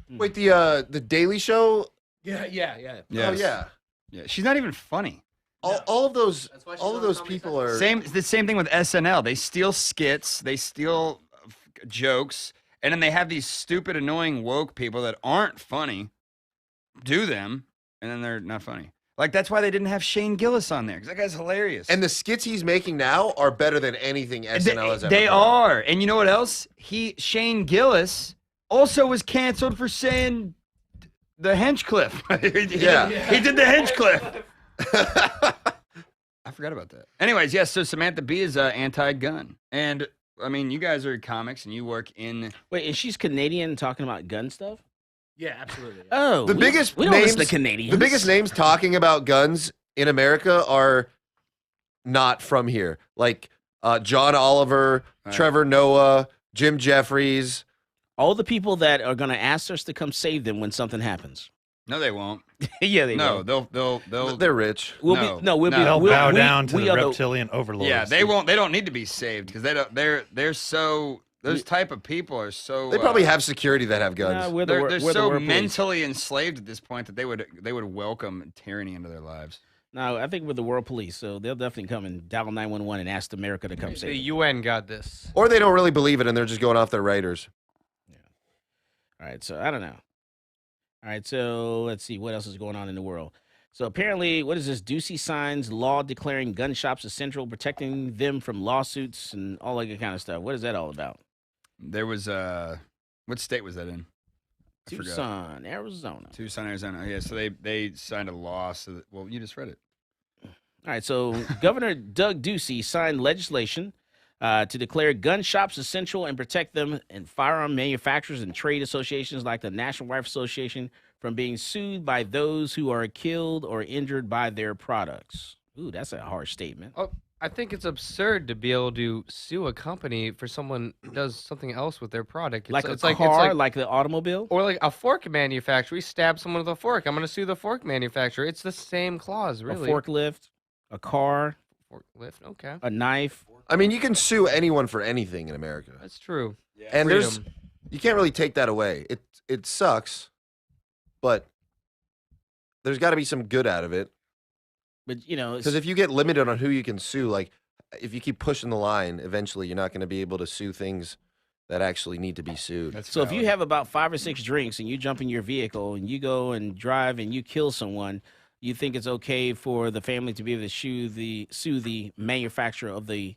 Speaker 3: Wait, the Daily Show?
Speaker 5: Yeah.
Speaker 3: Oh yeah.
Speaker 10: Yeah, she's not even funny.
Speaker 3: All of those people are
Speaker 10: The same thing with SNL. They steal skits, they steal jokes, and then they have these stupid, annoying woke people that aren't funny do them, and then they're not funny. Like, that's why they didn't have Shane Gillis on there, because that guy's hilarious.
Speaker 3: And the skits he's making now are better than anything SNL has ever
Speaker 10: They
Speaker 3: done.
Speaker 10: are. And you know what else? Shane Gillis also was canceled for saying the Henchcliffe.
Speaker 3: Yeah.
Speaker 10: He did the Henchcliffe. I forgot about that. Anyways, yes. So Samantha Bee is anti-gun, and I mean, you guys are comics, and you work in.
Speaker 2: Wait, and she's Canadian talking about gun stuff?
Speaker 5: Yeah, absolutely.
Speaker 2: Oh,
Speaker 3: The biggest
Speaker 2: we don't
Speaker 3: names,
Speaker 2: listen to Canadians.
Speaker 3: the biggest names talking about guns in America are not from here, like John Oliver, Trevor Noah, Jim Jeffries.
Speaker 2: All the people that are going to ask us to come save them when something happens.
Speaker 10: No, they won't.
Speaker 2: Yeah, they
Speaker 10: no,
Speaker 2: will.
Speaker 10: they'll.
Speaker 3: They're rich.
Speaker 2: We'll
Speaker 4: They'll bow down to the reptilian overlords.
Speaker 10: Yeah, they won't. They don't need to be saved because they don't. They're so. Those type of people are so.
Speaker 3: They probably have security that have guns.
Speaker 10: They're so mentally enslaved at this point that they would welcome tyranny into their lives.
Speaker 2: No, I think we're the world police, so they'll definitely come and dial 911 and ask America to come save
Speaker 11: The
Speaker 2: them.
Speaker 11: UN got this.
Speaker 3: Or they don't really believe it and they're just going off their writers.
Speaker 2: All right, so I don't know. All right, so let's see what else is going on in the world. So apparently, what is this? Ducey signs law declaring gun shops essential, protecting them from lawsuits and all that kind of stuff. What is that all about?
Speaker 10: There was what state was that in? I forgot.
Speaker 2: Tucson, Arizona.
Speaker 10: Tucson, Arizona. Yeah, so they signed a law. So that, well, you just read it.
Speaker 2: All right, so Governor Doug Ducey signed legislation to declare gun shops essential and protect them and firearm manufacturers and trade associations like the National Rifle Association from being sued by those who are killed or injured by their products. Ooh, that's a harsh statement.
Speaker 11: Oh, I think it's absurd to be able to sue a company for someone who does something else with their product.
Speaker 2: Like a car, like the automobile?
Speaker 11: Or like a fork manufacturer. We stab someone with a fork. I'm going to sue the fork manufacturer. It's the same clause, really.
Speaker 2: A forklift, a car.
Speaker 11: Forklift, okay.
Speaker 2: A knife.
Speaker 3: I mean, you can sue anyone for anything in America.
Speaker 11: That's true.
Speaker 3: And you can't really take that away. It sucks, but there's got to be some good out of it.
Speaker 2: But, you know,
Speaker 3: because if you get limited on who you can sue, like if you keep pushing the line, eventually you're not going to be able to sue things that actually need to be sued.
Speaker 2: So if you have about 5 or 6 drinks and you jump in your vehicle and you go and drive and you kill someone, you think it's okay for the family to be able to sue the manufacturer of the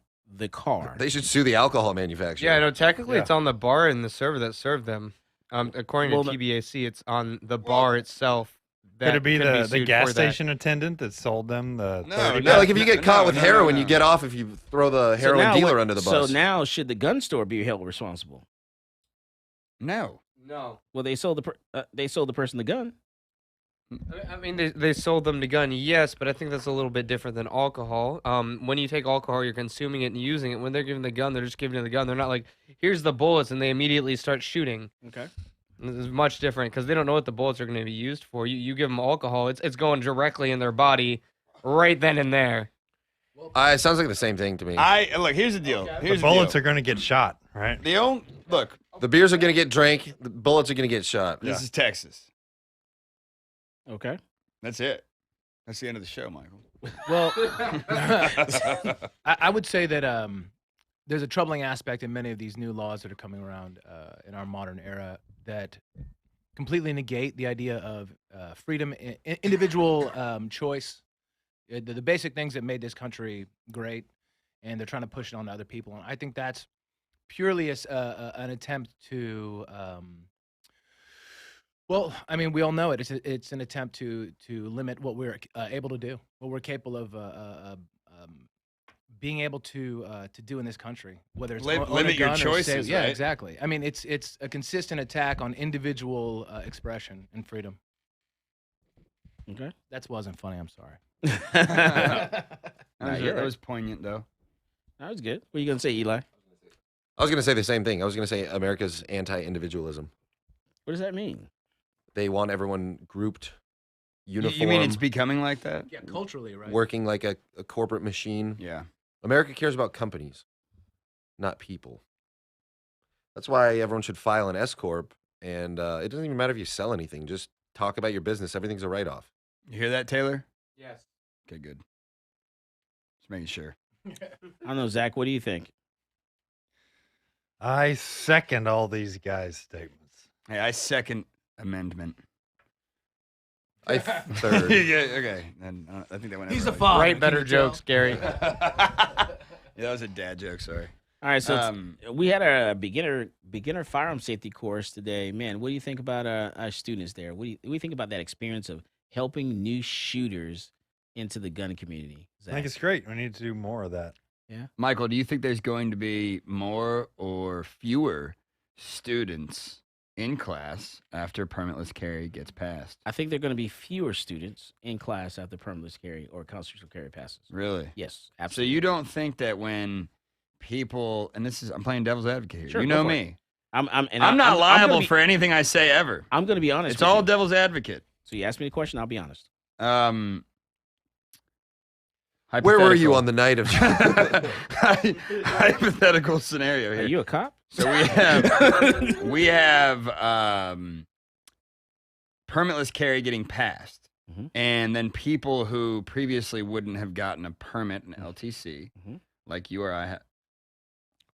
Speaker 2: car?
Speaker 3: They should sue the alcohol manufacturer.
Speaker 11: Yeah, no, technically it's on the bar and the server that served them. According to TBAC, it's on the bar itself.
Speaker 4: Could it be the
Speaker 11: sued
Speaker 4: gas
Speaker 11: for
Speaker 4: station attendant that sold them the?
Speaker 3: No, like if you get caught with heroin, you get off if you throw the heroin dealer under the bus.
Speaker 2: So now, should the gun store be held responsible?
Speaker 10: No.
Speaker 2: Well, they sold the person the gun.
Speaker 11: I mean, they sold them the gun, yes, but I think that's a little bit different than alcohol. When you take alcohol, you're consuming it and using it. When they're giving the gun, they're just giving you the gun. They're not like, here's the bullets, and they immediately start shooting.
Speaker 2: Okay.
Speaker 11: This is much different because they don't know what the bullets are going to be used for. You give them alcohol, it's going directly in their body right then and there.
Speaker 3: It sounds like the same thing to me.
Speaker 10: Look, here's the deal. Here's
Speaker 4: the bullets are going to get shot, right?
Speaker 10: Look,
Speaker 3: the beers are going to get drank. The bullets are going to get shot.
Speaker 10: This is Texas.
Speaker 2: Okay.
Speaker 10: That's it. That's the end of the show, Michael.
Speaker 5: Well, I would say that there's a troubling aspect in many of these new laws that are coming around in our modern era that completely negate the idea of freedom, individual choice, the basic things that made this country great, and they're trying to push it on to other people. And I think that's purely an attempt to, well, I mean, we all know it. It's an attempt to limit what we're able to do, what we're capable of being able to do in this country, whether it's
Speaker 10: limit your choices.
Speaker 5: Yeah,
Speaker 10: right?
Speaker 5: exactly. I mean, it's a consistent attack on individual expression and freedom.
Speaker 2: Okay,
Speaker 5: that wasn't funny. I'm sorry.
Speaker 10: That was poignant, though.
Speaker 2: That was good. What are you gonna say, Eli?
Speaker 3: I was going to say the same thing. I was going to say America's anti-individualism.
Speaker 2: What does that mean?
Speaker 3: They want everyone grouped, uniform.
Speaker 10: You mean it's becoming like that?
Speaker 5: Yeah, culturally, right?
Speaker 3: Working like a corporate machine.
Speaker 10: Yeah.
Speaker 3: America cares about companies, not people. That's why everyone should file an S corp, and it doesn't even matter if you sell anything. Just talk about your business. Everything's a write-off.
Speaker 10: You hear that, Taylor?
Speaker 11: Yes.
Speaker 10: Okay, good. Just making sure.
Speaker 2: I don't know, Zach. What do you think?
Speaker 4: I second all these guys' statements.
Speaker 10: Hey, I second amendment.
Speaker 3: I third.
Speaker 10: Yeah, okay. And I think that went.
Speaker 5: He's
Speaker 10: over
Speaker 5: a father.
Speaker 11: Write better jokes, Gary.
Speaker 10: Yeah, that was a dad joke. Sorry.
Speaker 2: All right, so we had a beginner firearm safety course today. Man, what do you think about our students there? What do you think about that experience of helping new shooters into the gun community.
Speaker 4: I think it's great. We need to do more of that.
Speaker 2: Yeah.
Speaker 10: Michael, do you think there's going to be more or fewer students in class after permitless carry gets passed?
Speaker 2: I think there are going to be fewer students in class after permitless carry or constitutional carry passes.
Speaker 10: Really?
Speaker 2: Yes,
Speaker 10: So
Speaker 2: absolutely.
Speaker 10: you don't think that when people, and I'm playing devil's advocate here.
Speaker 2: Sure,
Speaker 10: you
Speaker 2: go
Speaker 10: know
Speaker 2: for
Speaker 10: me.
Speaker 2: I'm
Speaker 10: not
Speaker 2: gonna
Speaker 10: liable
Speaker 2: be-
Speaker 10: for anything I say ever.
Speaker 2: I'm going to be honest.
Speaker 10: It's
Speaker 2: with
Speaker 10: all
Speaker 2: you.
Speaker 10: devil's advocate.
Speaker 2: So you ask me the question, I'll be honest.
Speaker 3: Where were you on the night of
Speaker 10: hypothetical scenario here?
Speaker 2: Are you a cop?
Speaker 10: So we have permitless carry getting passed, and then people who previously wouldn't have gotten a permit, an LTC, like you or I.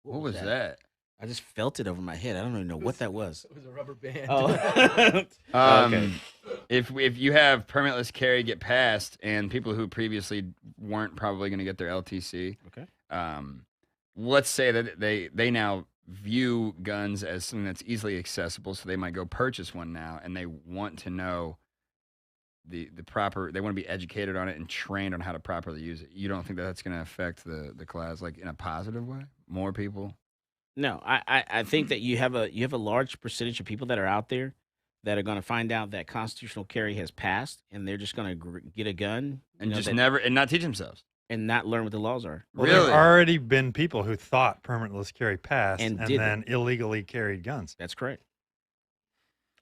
Speaker 10: What was that?
Speaker 2: I just felt it over my head. I don't even know what that was.
Speaker 5: It was a rubber band.
Speaker 2: Oh.
Speaker 10: Okay. If you have permitless carry get passed and people who previously weren't probably going to get their LTC,
Speaker 2: okay.
Speaker 10: Let's say that they now view guns as something that's easily accessible, so they might go purchase one now, and they want to know the proper. They want to be educated on it and trained on how to properly use it. You don't think that that's going to affect the class like in a positive way? More people.
Speaker 2: No, I think that you have a large percentage of people that are out there that are going to find out that constitutional carry has passed, and they're just going to get a gun
Speaker 10: And not teach themselves
Speaker 2: and not learn what the laws are.
Speaker 4: Well, there's already been people who thought permitless carry passed
Speaker 2: And
Speaker 4: and
Speaker 2: didn't.
Speaker 4: then illegally carried guns.
Speaker 2: That's correct.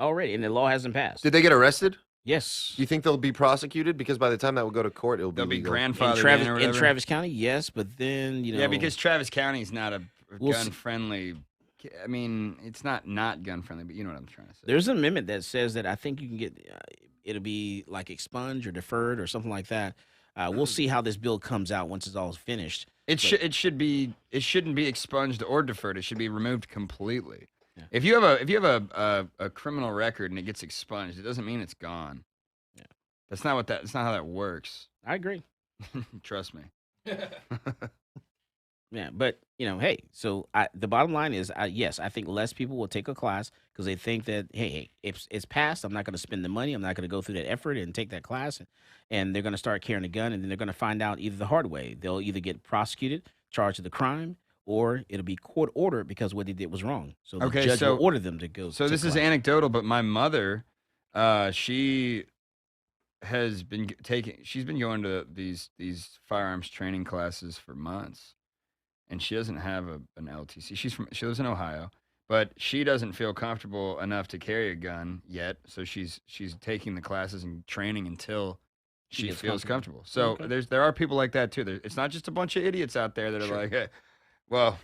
Speaker 2: Already, and the law hasn't passed.
Speaker 3: Did they get arrested?
Speaker 2: Yes.
Speaker 3: Do you think they'll be prosecuted? Because by the time that will go to court, it'll
Speaker 10: They'll be
Speaker 3: legal.
Speaker 10: grandfathered
Speaker 2: In Travis County, yes, but then
Speaker 10: Yeah, because Travis County is not a
Speaker 2: We'll see.
Speaker 10: gun-friendly. I mean, it's not gun-friendly, but you know what I'm trying to say.
Speaker 2: There's an amendment that says that I think you can get it'll be like expunged or deferred or something like that. We'll see how this bill comes out once it's all finished.
Speaker 10: It shouldn't be expunged or deferred. It should be removed completely. Yeah. If you have a criminal record and it gets expunged, it doesn't mean it's gone.
Speaker 2: Yeah.
Speaker 10: That's not how that works.
Speaker 2: I agree.
Speaker 10: Trust me.
Speaker 2: Yeah, but hey, so the bottom line is, yes, I think less people will take a class because they think that, hey, it's passed. I'm not going to spend the money. I'm not going to go through that effort and take that class, and they're going to start carrying a gun, and then they're going to find out either the hard way. They'll either get prosecuted, charged with the crime, or it'll be court ordered because what they did was wrong. So the judge will order them to go.
Speaker 10: So this is anecdotal, but my mother, she's been going to these firearms training classes for months. And she doesn't have an LTC. She lives in Ohio, but she doesn't feel comfortable enough to carry a gun yet. So she's taking the classes and training until she feels comfortable. So there are people like that too. It's not just a bunch of idiots out there that are like, hey, well,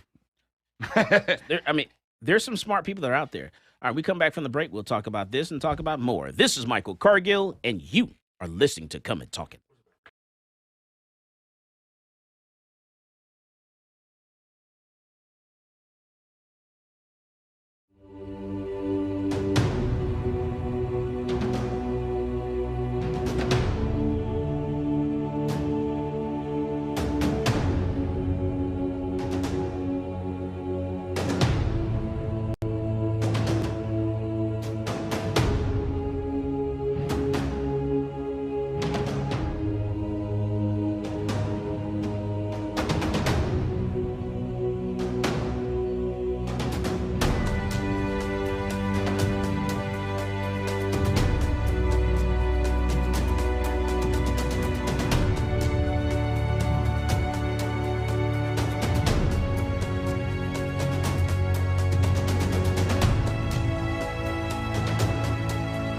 Speaker 2: there's some smart people that are out there. All right, we come back from the break. We'll talk about this and talk about more. This is Michael Cargill, and you are listening to Come and Talk It.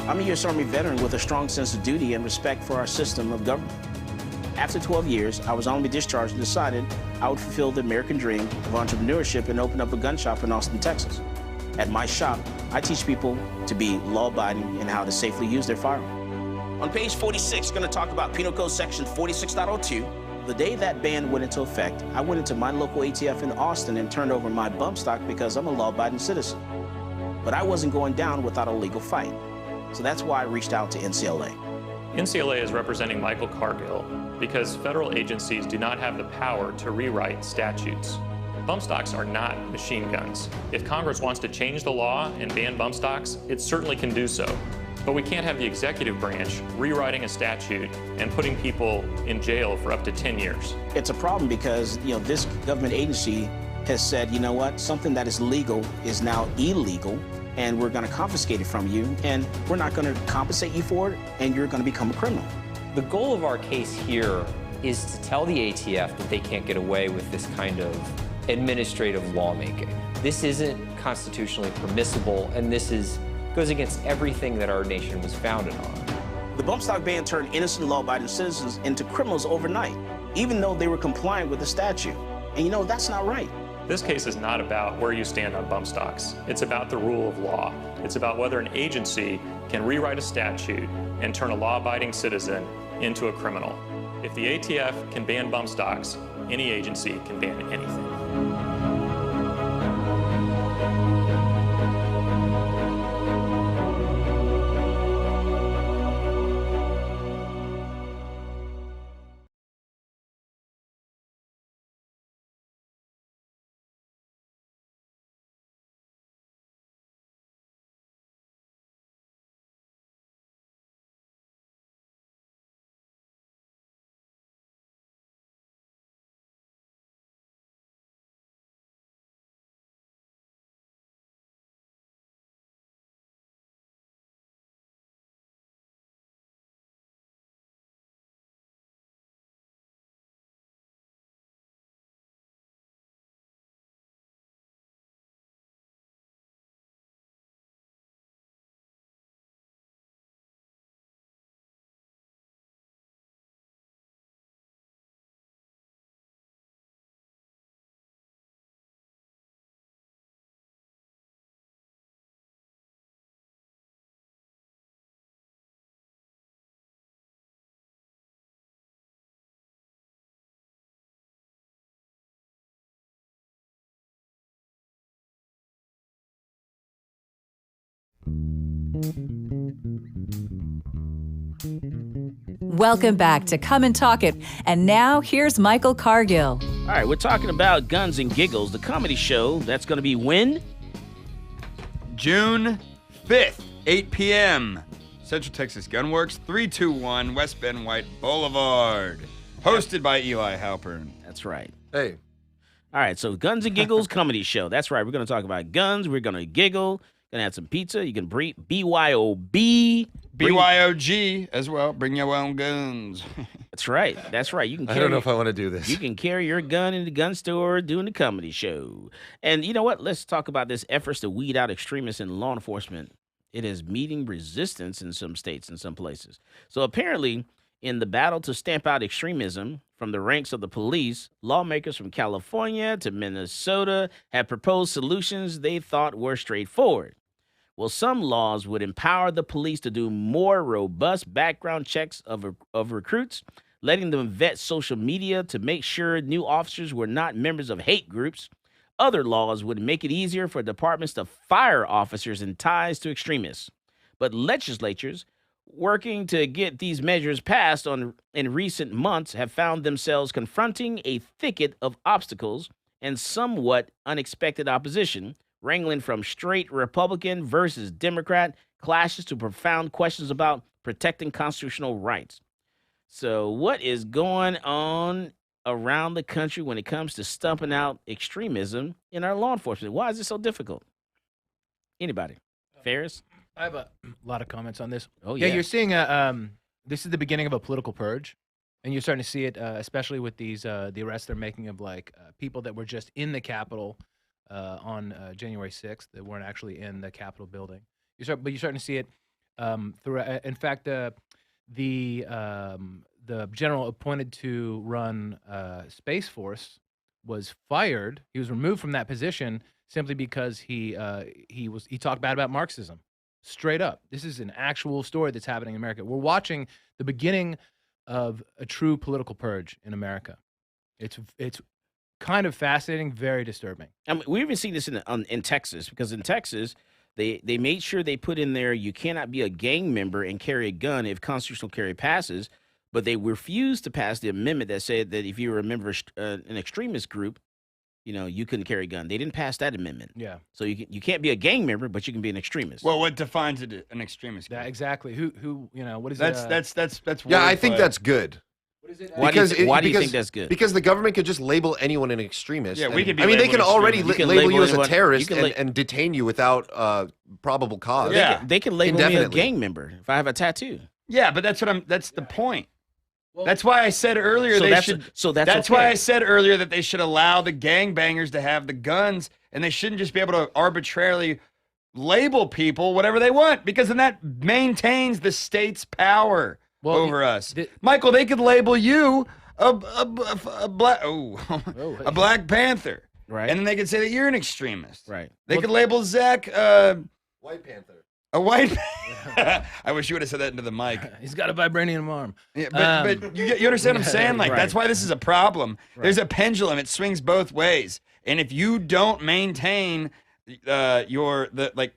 Speaker 2: I'm a U.S. Army veteran with a strong sense of duty and respect for our system of government. After 12 years, I was honorably discharged and decided I would fulfill the American dream of entrepreneurship and open up a gun shop in Austin, Texas. At my shop, I teach people to be law-abiding and how to safely use their firearm. On page 46, going to talk about Penal Code Section 46.02. The day that ban went into effect, I went into my local ATF in Austin and turned over my bump stock because I'm a law-abiding citizen. But I wasn't going down without a legal fight. So that's why I reached out to NCLA.
Speaker 8: NCLA is representing Michael Cargill because federal agencies do not have the power to rewrite statutes. Bump stocks are not machine guns. If Congress wants to change the law and ban bump stocks, it certainly can do so. But we can't have the executive branch rewriting a statute and putting people in jail for up to 10 years.
Speaker 17: It's a problem because, this government agency has said, you know what, something that is legal is now illegal, and we're going to confiscate it from you, and we're not going to compensate you for it, and you're going to become a criminal.
Speaker 9: The goal of our case here is to tell the ATF that they can't get away with this kind of administrative lawmaking. This isn't constitutionally permissible, and this goes against everything that our nation was founded on.
Speaker 17: The bump stock ban turned innocent law-abiding citizens into criminals overnight, even though they were compliant with the statute. And that's not right.
Speaker 8: This case is not about where you stand on bump stocks. It's about the rule of law. It's about whether an agency can rewrite a statute and turn a law-abiding citizen into a criminal. If the ATF can ban bump stocks, any agency can ban anything.
Speaker 1: Welcome back to Come and Talk It. And now here's Michael Cargill.
Speaker 2: All right, we're talking about Guns and Giggles, the comedy show. That's going to be when?
Speaker 10: June 5th, 8 p.m. Central Texas Gunworks, 321 West Ben White Boulevard. Hosted by Eli Halpern.
Speaker 2: That's right.
Speaker 3: Hey.
Speaker 2: All right, so Guns and Giggles comedy show. That's right. We're going to talk about guns. We're going to giggle. Going to have some pizza. You can bring BYOB.
Speaker 10: BYOG as well. Bring your own guns.
Speaker 2: That's right. That's right. You can.
Speaker 3: I don't know if I want to do this.
Speaker 2: You can carry your gun in the gun store doing the comedy show. And you know what? Let's talk about this efforts to weed out extremists in law enforcement. It is meeting resistance in some states and some places. So apparently, in the battle to stamp out extremism from the ranks of the police, lawmakers from California to Minnesota have proposed solutions they thought were straightforward. Well, some laws would empower the police to do more robust background checks of recruits, letting them vet social media to make sure new officers were not members of hate groups. Other laws would make it easier for departments to fire officers in ties to extremists. But legislatures working to get these measures passed in recent months have found themselves confronting a thicket of obstacles and somewhat unexpected opposition, wrangling from straight Republican versus Democrat clashes to profound questions about protecting constitutional rights. So what is going on around the country when it comes to stumping out extremism in our law enforcement? Why is it so difficult? Anybody? Ferris?
Speaker 5: I have a lot of comments on this.
Speaker 2: Oh, yeah.
Speaker 5: You're seeing this is the beginning of a political purge, and you're starting to see it, especially with these the arrests they're making of people that were just in the Capitol on January 6th that weren't actually in the Capitol building. But you're starting to see it through. In fact, the general appointed to run Space Force was fired. He was removed from that position simply because he talked bad about Marxism. Straight up. This is an actual story that's happening in America. We're watching the beginning of a true political purge in America. It's kind of fascinating, very disturbing.
Speaker 2: I mean, we even seen this in Texas, because in Texas, they made sure they put in there you cannot be a gang member and carry a gun if constitutional carry passes, but they refused to pass the amendment that said that if you were a member of an extremist group, you couldn't carry a gun. They didn't pass that amendment.
Speaker 5: Yeah.
Speaker 2: So you can't be a gang member, but you can be an extremist.
Speaker 10: Well, what defines an extremist?
Speaker 5: Yeah, exactly. Who what is
Speaker 10: that's
Speaker 5: it?
Speaker 10: that's
Speaker 3: Yeah, I think
Speaker 10: wordplay.
Speaker 3: that's good.
Speaker 5: What is it?
Speaker 2: Why do you think that's good?
Speaker 3: Because the government could just label anyone an extremist.
Speaker 10: Yeah, we could be
Speaker 3: I mean, they can
Speaker 10: labeled
Speaker 3: already
Speaker 10: extremists.
Speaker 2: You can
Speaker 3: label you as a
Speaker 2: anyone-
Speaker 3: terrorist
Speaker 2: you can
Speaker 3: and detain you without probable cause.
Speaker 10: Yeah.
Speaker 2: They can label me a
Speaker 3: Indefinitely.
Speaker 2: gang member if I have a tattoo.
Speaker 10: Yeah, but that's the point. That's why I said earlier
Speaker 2: So
Speaker 10: they
Speaker 2: that's-
Speaker 10: should.
Speaker 2: so that's
Speaker 10: that's
Speaker 2: okay.
Speaker 10: why I said earlier that they should allow the gangbangers to have the guns, and they shouldn't just be able to arbitrarily label people whatever they want, because then that maintains the state's power over us. Michael, they could label you a black a Black Panther,
Speaker 2: right?
Speaker 10: And then they could say that you're an extremist,
Speaker 2: right?
Speaker 10: They could label Zach
Speaker 3: White Panther.
Speaker 10: a white. I wish you would have said that into the mic.
Speaker 5: He's got a vibranium arm.
Speaker 10: Yeah, but you understand what I'm saying? Like, that's why this is a problem. There's a pendulum. It swings both ways. And if you don't maintain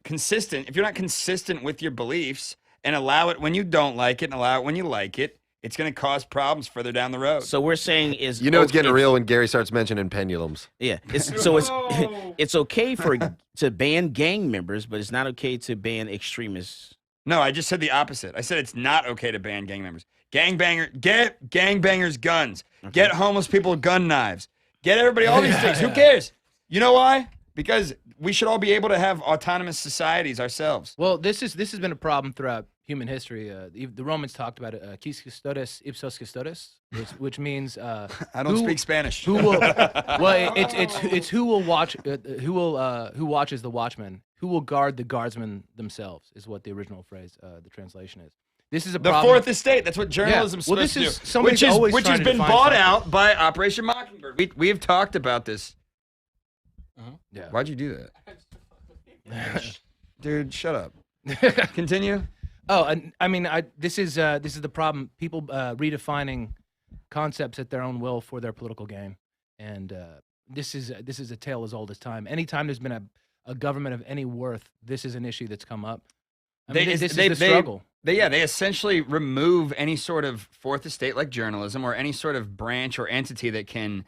Speaker 10: consistent, if you're not consistent with your beliefs and allow it when you don't like it and allow it when you like it, it's going to cause problems further down the road.
Speaker 2: So we're saying is
Speaker 3: it's getting real when Gary starts mentioning pendulums.
Speaker 2: Yeah, it's okay to ban gang members, but it's not okay to ban extremists.
Speaker 10: No, I just said the opposite. I said it's not okay to ban gang members. Get gangbangers guns. Okay. Get homeless people gun knives. Get everybody all these things. Who cares? You know why? Because we should all be able to have autonomous societies ourselves.
Speaker 5: Well, this has been a problem throughout human history. The Romans talked about it. Quis custodes ipsos custodes, which means
Speaker 10: I don't speak Spanish.
Speaker 5: Who will? Well, it's who will watch. Who watches the watchman? Who will guard the guardsmen themselves? Is what the original phrase, the translation is. This is a problem.
Speaker 10: The fourth estate. That's what journalism's
Speaker 5: well,
Speaker 10: supposed
Speaker 5: this
Speaker 10: to
Speaker 5: is
Speaker 10: do. Which has been bought
Speaker 5: something.
Speaker 10: out by Operation Mockingbird. We have talked about this.
Speaker 5: Yeah.
Speaker 10: Why'd you do that? Dude, shut up. Continue.
Speaker 5: Oh, and I mean, this is the problem. People redefining concepts at their own will for their political gain, and this is a tale as old as time. Anytime there's been a government of any worth, this is an issue that's come up. I mean, this is the struggle.
Speaker 10: They essentially remove any sort of fourth estate like journalism or any sort of branch or entity that can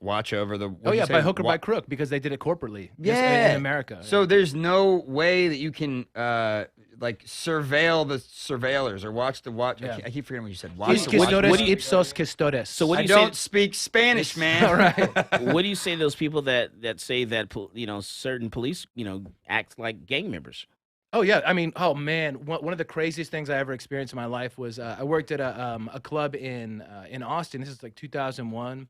Speaker 10: watch over the.
Speaker 5: By hook or by crook, because they did it corporately.
Speaker 10: Yeah,
Speaker 5: in America.
Speaker 10: So there's no way that you can surveil the surveillors or watch the watch.
Speaker 5: Yeah.
Speaker 10: I keep forgetting what you said.
Speaker 5: Quis custodes ipsos custodes.
Speaker 2: So what do
Speaker 10: I
Speaker 2: you
Speaker 10: don't
Speaker 2: say?
Speaker 10: speak Spanish, man.
Speaker 5: All right.
Speaker 2: What do you say to those people that say that certain police act like gang members?
Speaker 5: Oh yeah, I mean, oh man, one of the craziest things I ever experienced in my life was I worked at a club in Austin. This is like 2001,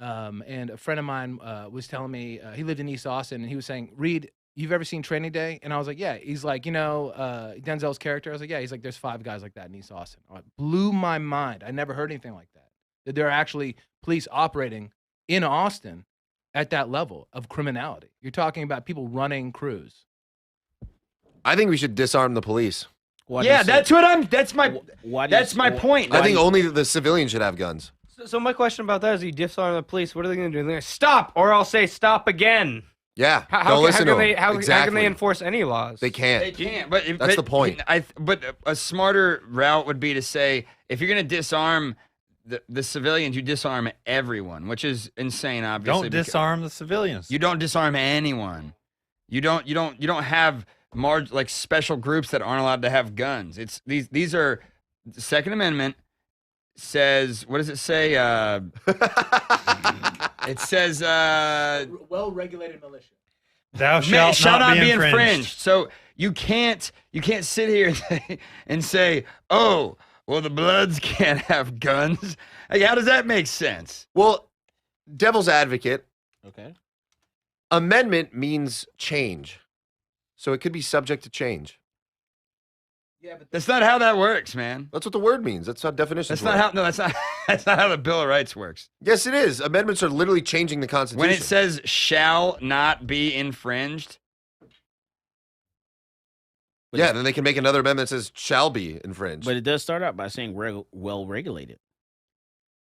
Speaker 5: and a friend of mine was telling me he lived in East Austin, and he was saying, "Reed, you've ever seen Training Day?" And I was like, "Yeah." He's like, Denzel's character. I was like, "Yeah." He's like, "There's 5 guys like that in East Austin." It blew my mind. I never heard anything like that. That there are actually police operating in Austin at that level of criminality. You're talking about people running crews.
Speaker 3: I think we should disarm the police.
Speaker 10: That's my point.
Speaker 3: I think only the civilians should have guns.
Speaker 11: So my question about that is, you disarm the police. What are they going to do? They're going to stop, or I'll say stop again.
Speaker 3: Yeah,
Speaker 11: How
Speaker 3: listen to them.
Speaker 11: How can
Speaker 3: Exactly.
Speaker 11: they enforce any laws?
Speaker 3: They can't.
Speaker 10: They can't. But
Speaker 3: That's the point.
Speaker 10: But a smarter route would be to say, if you're going to disarm the civilians, you disarm everyone, which is insane. Obviously,
Speaker 4: Don't disarm the civilians.
Speaker 10: You don't disarm anyone. You don't have special groups that aren't allowed to have guns. It's these are the Second Amendment says, what does it say? It says
Speaker 5: well-regulated militia.
Speaker 4: Thou shalt
Speaker 10: not be infringed. So you can't sit here and say, oh, well, the Bloods can't have guns. Like, how does that make sense?
Speaker 3: Well, devil's advocate.
Speaker 2: Okay.
Speaker 3: Amendment means change. So it could be subject to change.
Speaker 5: Yeah, but
Speaker 10: that's not how that works, man.
Speaker 3: That's what the word means. That's how definitions
Speaker 10: That's not
Speaker 3: work.
Speaker 10: how. No, that's not how the Bill of Rights works.
Speaker 3: Yes, it is. Amendments are literally changing the Constitution.
Speaker 10: When it says "shall not be infringed,"
Speaker 3: yeah, then they can make another amendment that says "shall be infringed."
Speaker 2: But it does start out by saying well regulated.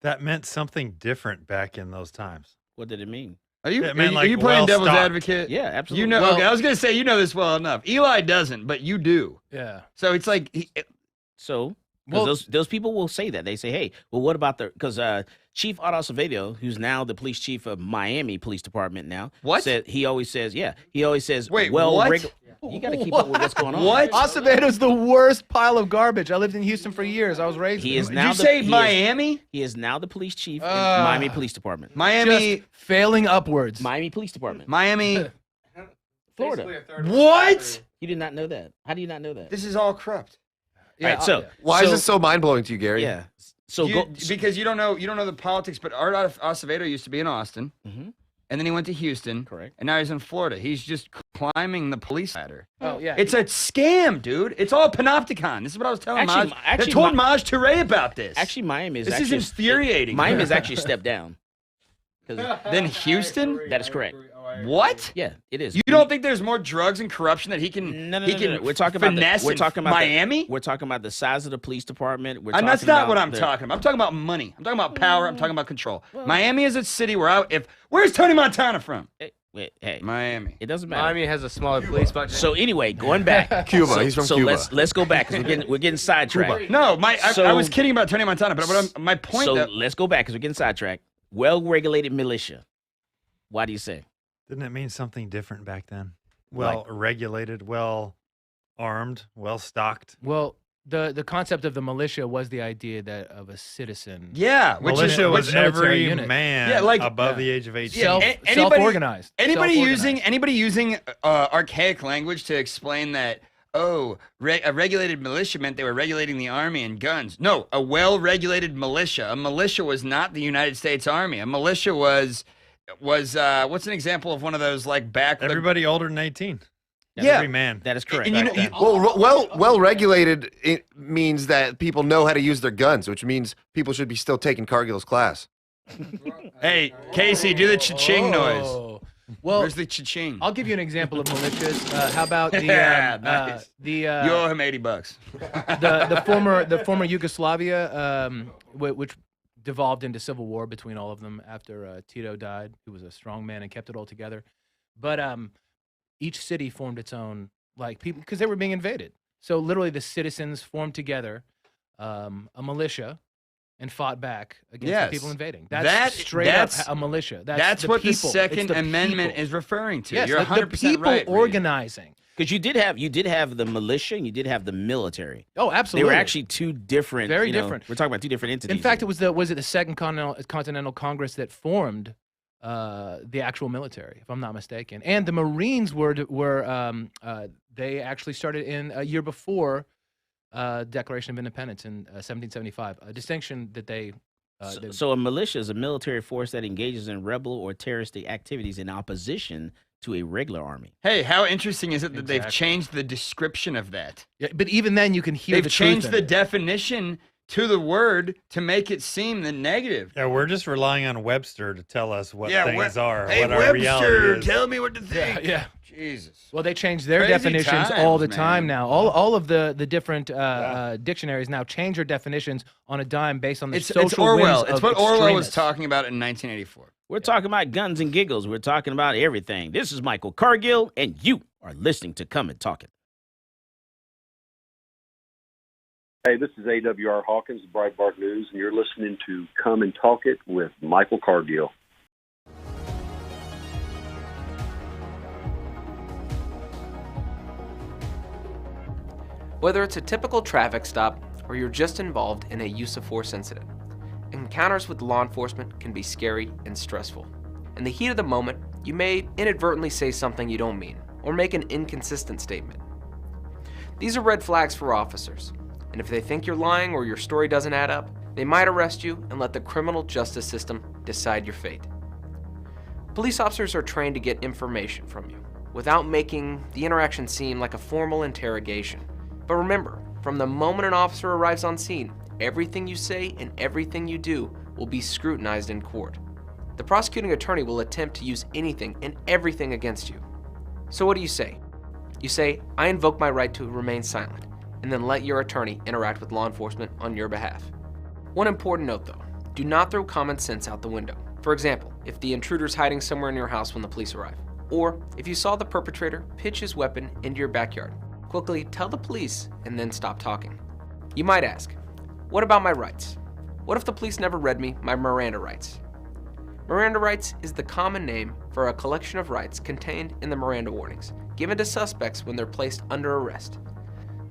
Speaker 4: That meant something different back in those times.
Speaker 2: What did it mean?
Speaker 10: Are you
Speaker 4: It meant
Speaker 10: playing
Speaker 4: well
Speaker 10: devil's
Speaker 4: stocked.
Speaker 10: advocate?
Speaker 2: Yeah, absolutely.
Speaker 10: You know,
Speaker 2: Well-
Speaker 10: okay, I was gonna say you know this well enough. Eli doesn't, but you do.
Speaker 5: Yeah.
Speaker 10: So it's like,
Speaker 2: So Because those people will say that. They say, hey, well, what about because Chief Otto Acevedo, who's now the police chief of Miami Police Department now, he always says,
Speaker 10: wait,
Speaker 2: what? You got to keep up with what's going on.
Speaker 5: What? Acevedo's the worst pile of garbage. I lived in Houston for years. I was raised.
Speaker 2: He is
Speaker 5: there.
Speaker 2: now.
Speaker 10: Did you say Miami?
Speaker 2: He is now the police chief in Miami Police Department.
Speaker 10: Miami
Speaker 5: just failing upwards.
Speaker 2: Miami Police Department.
Speaker 10: Miami,
Speaker 2: Florida.
Speaker 10: What?
Speaker 2: You did not know that. How do you not know that?
Speaker 10: This is all corrupt.
Speaker 2: Yeah, all right, so
Speaker 3: why is this so mind blowing to you, Gary?
Speaker 2: Yeah. So
Speaker 10: because you don't know the politics. But Art Acevedo used to be in Austin, and then he went to Houston.
Speaker 2: Correct.
Speaker 10: And now he's in Florida. He's just climbing the police ladder.
Speaker 5: Oh yeah.
Speaker 10: It's a scam, dude. It's all panopticon. This is what I was telling Maj. I
Speaker 2: actually,
Speaker 10: told Maj Toure about this.
Speaker 2: Actually, Miami is.
Speaker 10: This is infuriating.
Speaker 2: Miami has actually stepped down.
Speaker 10: Then Houston?
Speaker 2: That is correct.
Speaker 10: What?
Speaker 2: Yeah, it is.
Speaker 10: You don't think there's more drugs and corruption that he can?
Speaker 2: No.
Speaker 10: We're
Speaker 2: talking about
Speaker 10: Miami.
Speaker 2: We're talking about the size of the police department.
Speaker 10: And that's not what I'm talking about. I'm talking about money. I'm talking about power. I'm talking about control. Miami is a city where where's Tony Montana from?
Speaker 2: Hey,
Speaker 10: Miami.
Speaker 2: It doesn't matter.
Speaker 11: Miami has a smaller police budget.
Speaker 2: So anyway, going back,
Speaker 3: Cuba. He's from Cuba.
Speaker 2: So let's go back because we're getting sidetracked.
Speaker 10: No, I was kidding about Tony Montana, but my point.
Speaker 2: So let's go back because we're getting sidetracked. Well-regulated militia. Why do you say?
Speaker 4: Didn't it mean something different back then? Well regulated, well armed, well stocked.
Speaker 5: Well, the concept of the militia was the idea that of a citizen.
Speaker 10: Yeah,
Speaker 4: militia was every
Speaker 5: unit.
Speaker 4: man above the age of 18.
Speaker 5: Self-organized.
Speaker 10: Anybody using archaic language to explain that? Oh, a regulated militia meant they were regulating the army and guns. No, a well-regulated militia. A militia was not the United States Army. A militia was what's an example of one of those like
Speaker 4: everybody older than 18.
Speaker 10: Every
Speaker 4: man.
Speaker 2: That is correct.
Speaker 3: And well regulated it means that people know how to use their guns, which means people should be still taking Cargill's class.
Speaker 10: Hey, Casey, do the cha-ching noise.
Speaker 5: Well,
Speaker 10: where's the cha-ching?
Speaker 5: I'll give you an example of militias. How about the
Speaker 10: nice.
Speaker 5: you
Speaker 10: owe him $80.
Speaker 5: the former Yugoslavia, which devolved into civil war between all of them after Tito died, who was a strong man and kept it all together. But each city formed its own, like, people, because they were being invaded. So literally the citizens formed together a militia and fought back against the people invading. That's straight up a militia.
Speaker 10: That's what the Second Amendment is referring to.
Speaker 5: Yes,
Speaker 10: you're 100%
Speaker 5: the people
Speaker 10: right.
Speaker 5: organizing.
Speaker 2: Because you did have the militia and you did have the military.
Speaker 5: Oh, absolutely.
Speaker 2: They were actually two different.
Speaker 5: Very different.
Speaker 2: We're talking about two different entities.
Speaker 5: In fact, it was the Second Continental Congress that formed the actual military, if I'm not mistaken. And the Marines they actually started in a year before Declaration of Independence in 1775. A distinction that they.
Speaker 2: So a militia is a military force that engages in rebel or terroristic activities in opposition to a regular army.
Speaker 10: Hey, how interesting is it that they've changed the description of that?
Speaker 5: Yeah, but even then, you can hear
Speaker 10: they've changed the definition to the word to make it seem the negative.
Speaker 4: Yeah, we're just relying on Webster to tell us what things are.
Speaker 10: Hey,
Speaker 4: what our
Speaker 10: Webster,
Speaker 4: reality is.
Speaker 10: tell me what to think.
Speaker 5: Yeah.
Speaker 10: Jesus.
Speaker 5: Well, they change their
Speaker 10: Crazy
Speaker 5: definitions
Speaker 10: times,
Speaker 5: all the
Speaker 10: man.
Speaker 5: time now. All of the different dictionaries now change their definitions on a dime based on the social
Speaker 10: It's Orwell.
Speaker 5: whims
Speaker 10: It's
Speaker 5: of
Speaker 10: what Orwell was
Speaker 5: extremists.
Speaker 10: talking about in 1984.
Speaker 2: We're talking about guns and giggles. We're talking about everything. This is Michael Cargill, and you are listening to Come and Talk It.
Speaker 16: Hey, this is AWR Hawkins, Breitbart News, and you're listening to Come and Talk It with Michael Cargill.
Speaker 18: Whether it's a typical traffic stop or you're just involved in a use of force incident, encounters with law enforcement can be scary and stressful. In the heat of the moment, you may inadvertently say something you don't mean or make an inconsistent statement. These are red flags for officers, and if they think you're lying or your story doesn't add up, they might arrest you and let the criminal justice system decide your fate. Police officers are trained to get information from you without making the interaction seem like a formal interrogation. But remember, from the moment an officer arrives on scene, everything you say and everything you do will be scrutinized in court. The prosecuting attorney will attempt to use anything and everything against you. So what do you say? You say, I invoke my right to remain silent, and then let your attorney interact with law enforcement on your behalf. One important note though, do not throw common sense out the window. For example, if the intruder's hiding somewhere in your house when the police arrive, or if you saw the perpetrator pitch his weapon into your backyard, quickly tell the police and then stop talking. You might ask, What about my rights? What if the police never read me my Miranda rights? Miranda rights is the common name for a collection of rights contained in the Miranda warnings, given to suspects when they're placed under arrest.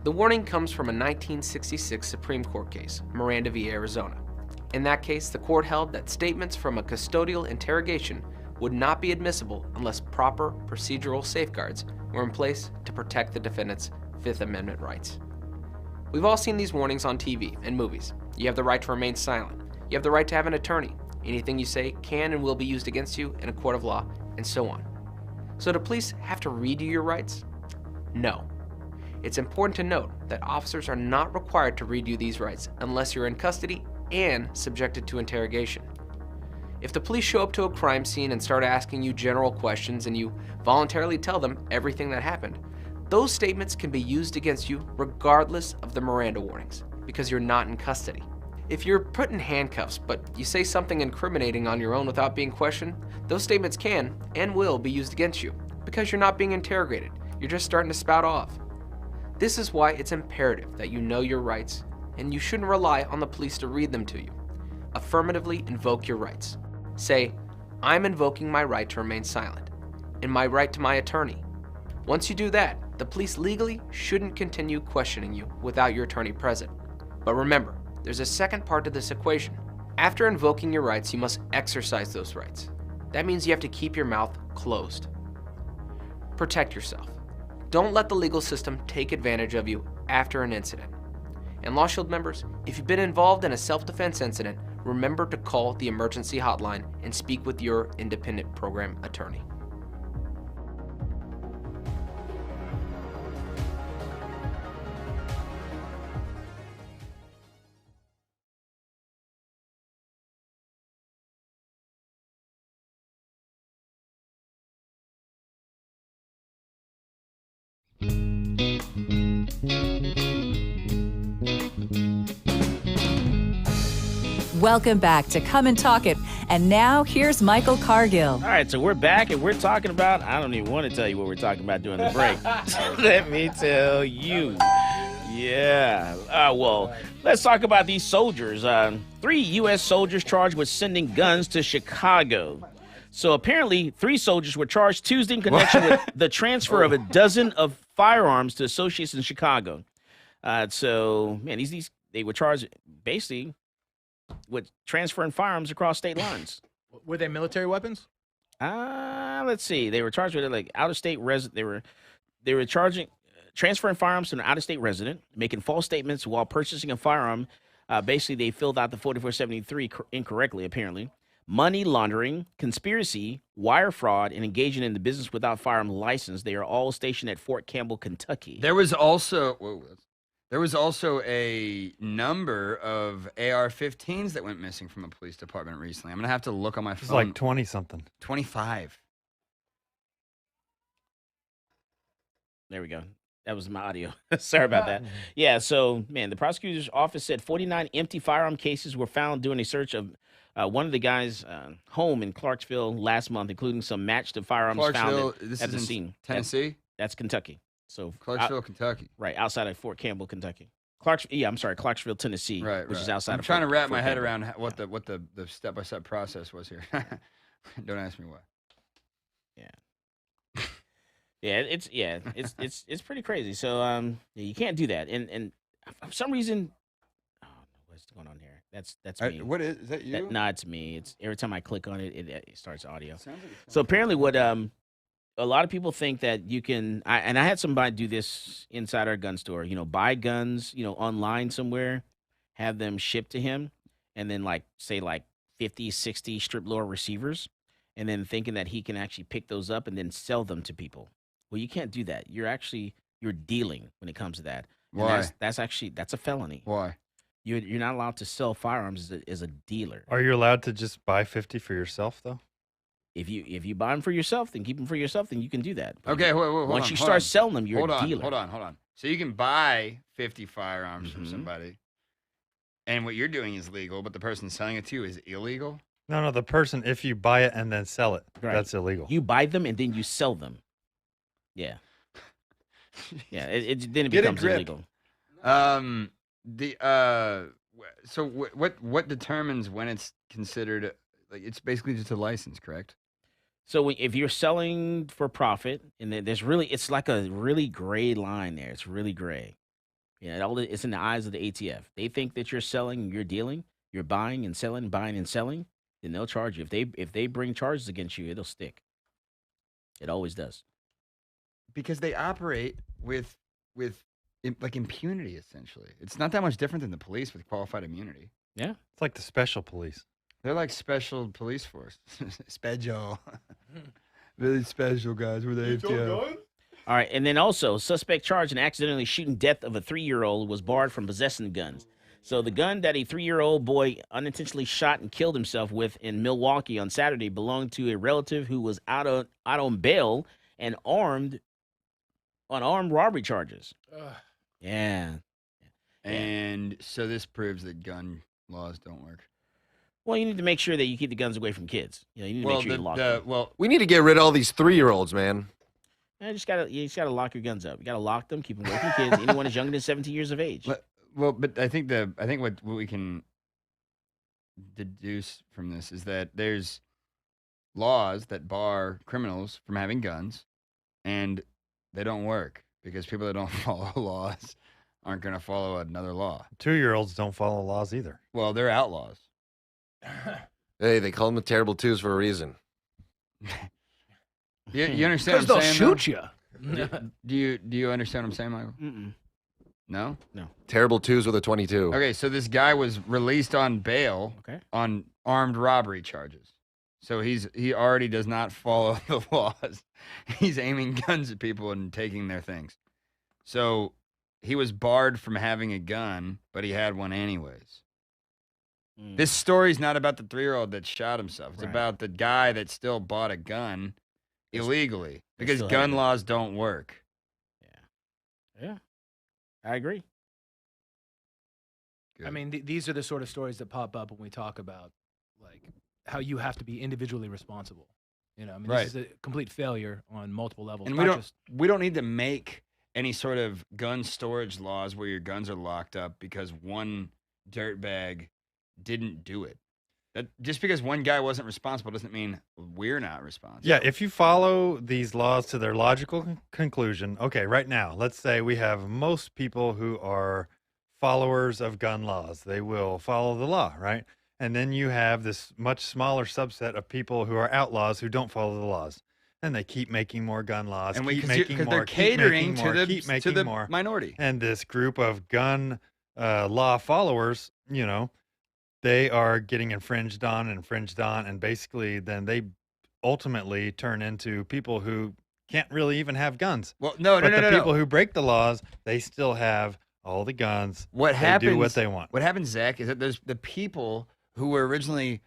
Speaker 18: The warning comes from a 1966 Supreme Court case, Miranda v. Arizona. In that case, the court held that statements from a custodial interrogation would not be admissible unless proper procedural safeguards were in place to protect the defendant's Fifth Amendment rights. We've all seen these warnings on TV and movies. You have the right to remain silent. You have the right to have an attorney. Anything you say can and will be used against you in a court of law, and so on. So do police have to read you your rights? No. It's important to note that officers are not required to read you these rights unless you're in custody and subjected to interrogation. If the police show up to a crime scene and start asking you general questions and you voluntarily tell them everything that happened, those statements can be used against you regardless of the Miranda warnings because you're not in custody. If you're put in handcuffs but you say something incriminating on your own without being questioned, those statements can and will be used against you because you're not being interrogated. You're just starting to spout off. This is why it's imperative that you know your rights, and you shouldn't rely on the police to read them to you. Affirmatively invoke your rights. Say, I'm invoking my right to remain silent, and my right to my attorney. Once you do that, the police legally shouldn't continue questioning you without your attorney present. But remember, there's a second part to this equation. After invoking your rights, you must exercise those rights. That means you have to keep your mouth closed. Protect yourself. Don't let the legal system take advantage of you after an incident. And Law Shield members, if you've been involved in a self-defense incident, remember to call the emergency hotline and speak with your independent program attorney.
Speaker 1: Welcome back to Come and Talk It. And now here's Michael Cargill.
Speaker 2: All right, so we're back and we're talking about, I don't even want to tell you what we're talking about during the break. Let me tell you. Yeah. Well, let's talk about these soldiers. 3 U.S. soldiers charged with sending guns to Chicago. So apparently 3 soldiers were charged Tuesday in connection with the transfer of a dozen of firearms to associates in Chicago. So, man, they were charged basically with transferring firearms across state lines.
Speaker 5: Were they military weapons?
Speaker 2: Let's see. They were charged with like out-of-state resident. They were transferring firearms to an out-of-state resident, making false statements while purchasing a firearm. Basically, they filled out the 4473 incorrectly, apparently. Money laundering, conspiracy, wire fraud, and engaging in the business without firearm license. They are all stationed at Fort Campbell, Kentucky.
Speaker 10: There was also a number of AR-15s that went missing from a police department recently. I'm going to have to look on my phone.
Speaker 4: It's like 20-something.
Speaker 10: 25.
Speaker 2: There we go. That was my audio. Sorry about that. Yeah, so, man, the prosecutor's office said 49 empty firearm cases were found during a search of one of the guy's home in Clarksville last month, including some matched firearms found at the scene.
Speaker 10: Tennessee?
Speaker 2: That's Kentucky. So
Speaker 10: Clarksville, Kentucky.
Speaker 2: Right, outside of Fort Campbell, Kentucky. Clarksville, Tennessee, which is outside of
Speaker 10: I'm trying to wrap my head
Speaker 2: Campbell.
Speaker 10: around what the step-by-step process was here. Don't ask me why.
Speaker 2: Yeah, it's pretty crazy. So you can't do that. And for some reason, what's going on here? That's me.
Speaker 10: What is that? You?
Speaker 2: No, it's me. It's every time I click on it, it starts audio. So apparently, what a lot of people think that you can. I had somebody do this inside our gun store. Buy guns, online somewhere, have them shipped to him, and then say 50, 60 strip lower receivers, and then thinking that he can actually pick those up and then sell them to people. Well, you can't do that. You're dealing when it comes to that. And
Speaker 10: Why?
Speaker 2: That's a felony.
Speaker 10: Why?
Speaker 2: You're not allowed to sell firearms as a dealer.
Speaker 4: Are you allowed to just buy 50 for yourself, though?
Speaker 2: If you buy them for yourself, then keep them for yourself. Then you can do that. But
Speaker 10: Okay, hold
Speaker 2: once
Speaker 10: on,
Speaker 2: you
Speaker 10: hold
Speaker 2: start
Speaker 10: on.
Speaker 2: selling them, you're
Speaker 10: hold
Speaker 2: a
Speaker 10: on,
Speaker 2: dealer.
Speaker 10: Hold on. So you can buy 50 firearms from somebody, and what you're doing is legal, but the person selling it to you is illegal?
Speaker 4: No, the person, if you buy it and then sell it,
Speaker 2: Right.
Speaker 4: that's illegal.
Speaker 2: You buy them and then you sell them. Yeah. Yeah. Then it
Speaker 10: Get a
Speaker 2: becomes
Speaker 10: grip.
Speaker 2: illegal.
Speaker 10: So what determines when it's considered like it's basically just a license, correct?
Speaker 2: So if you're selling for profit, and it's like a really gray line there. It's really gray. Yeah, it's in the eyes of the ATF. They think that you're selling, you're dealing, you're buying and selling, then they'll charge you. If they bring charges against you, it'll stick. It always does.
Speaker 10: Because they operate with like impunity, essentially. It's not that much different than the police with qualified immunity.
Speaker 2: Yeah.
Speaker 4: It's like the special police.
Speaker 10: They're like special police force. Special. Really special guys. We're the ATF.
Speaker 2: All right, and then also, suspect charged in accidentally shooting death of a 3-year-old was barred from possessing guns. So the gun that a 3-year-old boy unintentionally shot and killed himself with in Milwaukee on Saturday belonged to a relative who was out on bail and armed robbery charges. Yeah.
Speaker 10: And so this proves that gun laws don't work.
Speaker 2: Well, you need to make sure that you keep the guns away from kids. You need to make sure you lock them.
Speaker 3: We need to get rid of all these 3-year-olds, man.
Speaker 2: You just gotta lock your guns up. You gotta lock them, keep them away from kids. Anyone is younger than 17 years of age.
Speaker 10: But I think what we can deduce from this is that there's laws that bar criminals from having guns, and they don't work because people that don't follow laws aren't going to follow another law.
Speaker 4: 2-year-olds don't follow laws either.
Speaker 10: Well, they're outlaws.
Speaker 3: Hey, they call them the terrible twos for a reason.
Speaker 10: You understand what I'm saying?
Speaker 5: They'll shoot you.
Speaker 10: Do you understand what I'm saying, Michael?
Speaker 2: Mm-mm.
Speaker 10: No?
Speaker 2: No.
Speaker 3: Terrible twos with a 22.
Speaker 10: Okay, so this guy was released on bail on armed robbery charges. So he already does not follow the laws. He's aiming guns at people and taking their things. So he was barred from having a gun, but he had one anyways. This story's not about the 3-year-old that shot himself. It's about the guy that still bought a gun illegally because gun laws don't work.
Speaker 2: Yeah. I agree.
Speaker 5: I mean, these are the sort of stories that pop up when we talk about like how you have to be individually responsible. You know, I mean, this is a complete failure on multiple levels.
Speaker 10: And we don't need to make any sort of gun storage laws where your guns are locked up because one dirtbag didn't do it. That just because one guy wasn't responsible doesn't mean we're not responsible.
Speaker 4: Yeah, if you follow these laws to their logical conclusion, okay, right now, let's say we have most people who are followers of gun laws. They will follow the law, right? And then you have this much smaller subset of people who are outlaws who don't follow the laws. And they keep making more gun laws,
Speaker 10: And
Speaker 4: keep making more,
Speaker 10: they're catering
Speaker 4: keep making more,
Speaker 10: to
Speaker 4: keep making
Speaker 10: the
Speaker 4: more.
Speaker 10: minority.
Speaker 4: And this group of gun law followers, you know, they are getting infringed on, and basically then they ultimately turn into people who can't really even have guns.
Speaker 10: Well, no.
Speaker 4: The people who break the laws, they still have all the guns.
Speaker 10: What happens?
Speaker 4: They do what they want.
Speaker 10: What happens, Zach, is that there's the people who were originally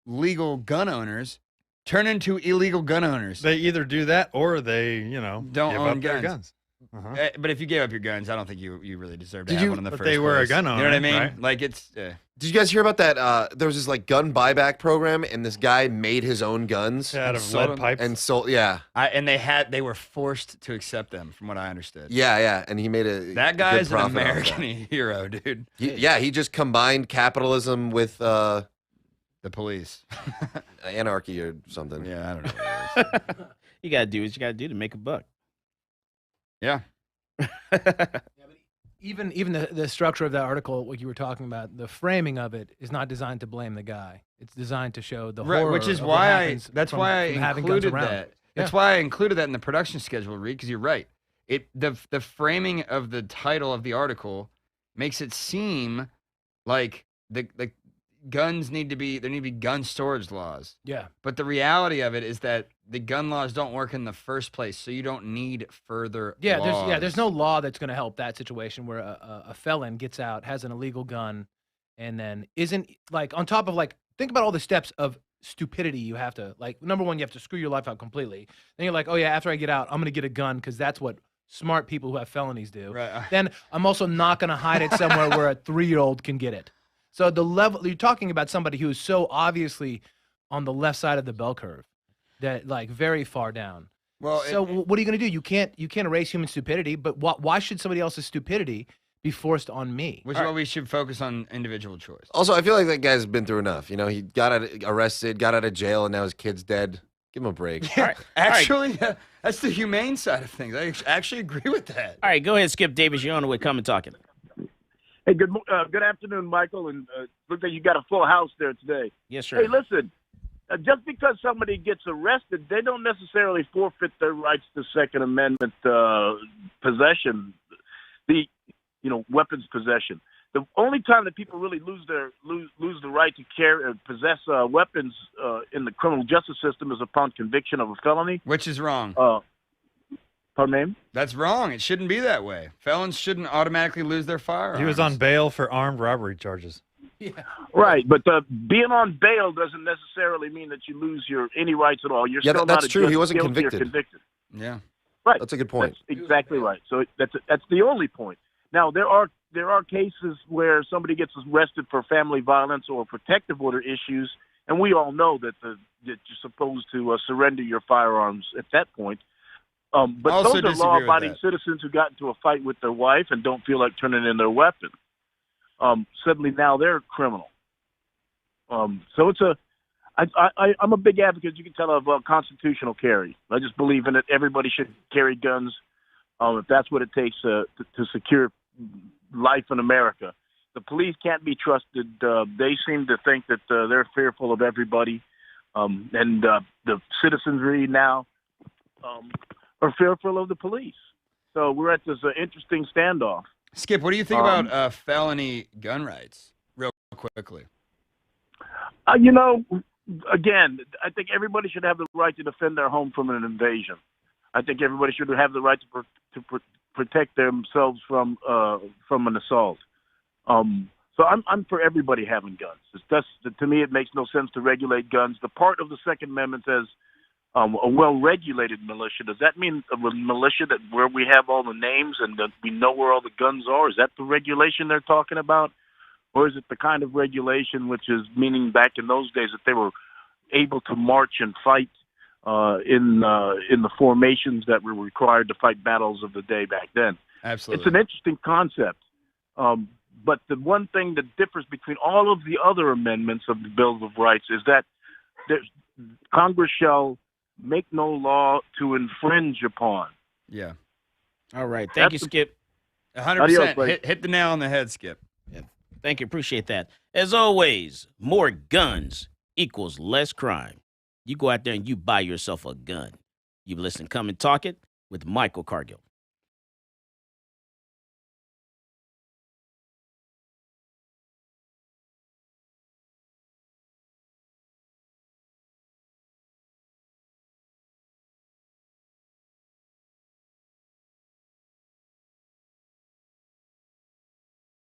Speaker 10: legal gun owners turn into illegal gun owners.
Speaker 4: They either do that or they, you know,
Speaker 10: don't
Speaker 4: give
Speaker 10: own
Speaker 4: up their guns. Uh-huh.
Speaker 10: But if you gave up your guns, I don't think you really deserve to
Speaker 3: Did
Speaker 10: have
Speaker 3: you-
Speaker 10: one in the
Speaker 3: But
Speaker 10: first
Speaker 3: they
Speaker 10: place.
Speaker 3: were a gun
Speaker 10: You know what I
Speaker 3: owner,
Speaker 10: mean?
Speaker 3: right?
Speaker 10: Like it's.
Speaker 3: Did you guys hear about that? There was this like gun buyback program, and this guy made his own guns
Speaker 4: out
Speaker 3: and
Speaker 4: of
Speaker 3: sold
Speaker 4: lead
Speaker 3: them-
Speaker 4: pipes?
Speaker 3: and sold. Yeah,
Speaker 10: And they were forced to accept them, from what I understood.
Speaker 3: yeah, and he made a
Speaker 10: That
Speaker 3: good
Speaker 10: guy's an
Speaker 3: profit off
Speaker 10: American
Speaker 3: that.
Speaker 10: hero, dude.
Speaker 3: He just combined capitalism with
Speaker 10: the police,
Speaker 3: anarchy or something.
Speaker 10: Yeah, I don't know.
Speaker 2: You gotta do what you gotta do to make a buck.
Speaker 10: Yeah.
Speaker 5: Even the structure of that article, what you were talking about, the framing of it is not designed to blame the guy. It's designed to show the horror.
Speaker 10: Which is
Speaker 5: of what
Speaker 10: why
Speaker 5: happens
Speaker 10: that's
Speaker 5: from
Speaker 10: why I
Speaker 5: having guns
Speaker 10: included
Speaker 5: around.
Speaker 10: that. That's why I included that in the production schedule, Reed, because you're right. The framing of the title of the article makes it seem like the guns there need to be gun storage laws.
Speaker 5: Yeah.
Speaker 10: But the reality of it is that the gun laws don't work in the first place, so you don't need further laws.
Speaker 5: There's no law that's going to help that situation where a felon gets out, has an illegal gun, and then isn't like on top of like think about all the steps of stupidity you have to like. Number one, you have to screw your life out completely. Then you're like, oh yeah, after I get out, I'm going to get a gun because that's what smart people who have felonies do.
Speaker 10: Right.
Speaker 5: Then I'm also not going to hide it somewhere where a 3-year-old can get it. So the level you're talking about somebody who is so obviously on the left side of the bell curve, that like very far down.
Speaker 10: Well,
Speaker 5: so what are you going to do? You can't erase human stupidity. But why should somebody else's stupidity be forced on me.
Speaker 10: Which is why we should focus on individual choice.
Speaker 3: Also, I feel like that guy's been through enough. You know, he got arrested, got out of jail, and now his kid's dead. Give him a break.
Speaker 10: Actually, that's the humane side of things. I actually agree with that.
Speaker 2: All right, go ahead, Skip Davis. You're on the way. Come and talking.
Speaker 19: Hey, good afternoon, Michael. And looks like you got a full house there today.
Speaker 2: Yes, sir.
Speaker 19: Hey, listen. Just because somebody gets arrested, they don't necessarily forfeit their rights to Second Amendment possession, weapons possession. The only time that people really lose the right to carry or possess weapons in the criminal justice system is upon conviction of a felony,
Speaker 10: which is wrong.
Speaker 19: Pardon me?
Speaker 10: That's wrong. It shouldn't be that way. Felons shouldn't automatically lose their firearms.
Speaker 4: He was on bail for armed robbery charges.
Speaker 19: Yeah. Right, but being on bail doesn't necessarily mean that you lose any rights at all. You're still
Speaker 3: that's
Speaker 19: not
Speaker 3: true. He wasn't
Speaker 19: guilty or
Speaker 3: convicted.
Speaker 10: Yeah,
Speaker 19: right.
Speaker 3: That's a good point.
Speaker 19: That's exactly right. So that's the only point. Now there are cases where somebody gets arrested for family violence or protective order issues, and we all know that you're supposed to surrender your firearms at that point. But
Speaker 10: Also
Speaker 19: those are law-abiding citizens who got into a fight with their wife and don't feel like turning in their weapon. Suddenly now they're a criminal. So I'm a big advocate, you can tell, of constitutional carry. I just believe in it. Everybody should carry guns if that's what it takes to secure life in America. The police can't be trusted. They seem to think that they're fearful of everybody. And the citizenry now are fearful of the police. So we're at this interesting standoff.
Speaker 10: Skip, what do you think about felony gun rights, real quickly?
Speaker 19: Again, I think everybody should have the right to defend their home from an invasion. I think everybody should have the right to protect themselves from an assault. So I'm for everybody having guns. To me, it makes no sense to regulate guns. The part of the Second Amendment says a well-regulated militia. Does that mean a militia where we have all the names and that we know where all the guns are? Is that the regulation they're talking about? Or is it the kind of regulation which is meaning back in those days that they were able to march and fight in the formations that were required to fight battles of the day back then?
Speaker 10: Absolutely.
Speaker 19: It's an interesting concept. But the one thing that differs between all of the other amendments of the Bill of Rights is that Congress shall make no law to infringe upon.
Speaker 10: Yeah.
Speaker 2: All right. Thank you, Skip.
Speaker 10: 100%. Hit the nail on the head, Skip.
Speaker 2: Yeah. Thank you. Appreciate that. As always, more guns equals less crime. You go out there and you buy yourself a gun. You've listened to Come and Talk It with Michael Cargill.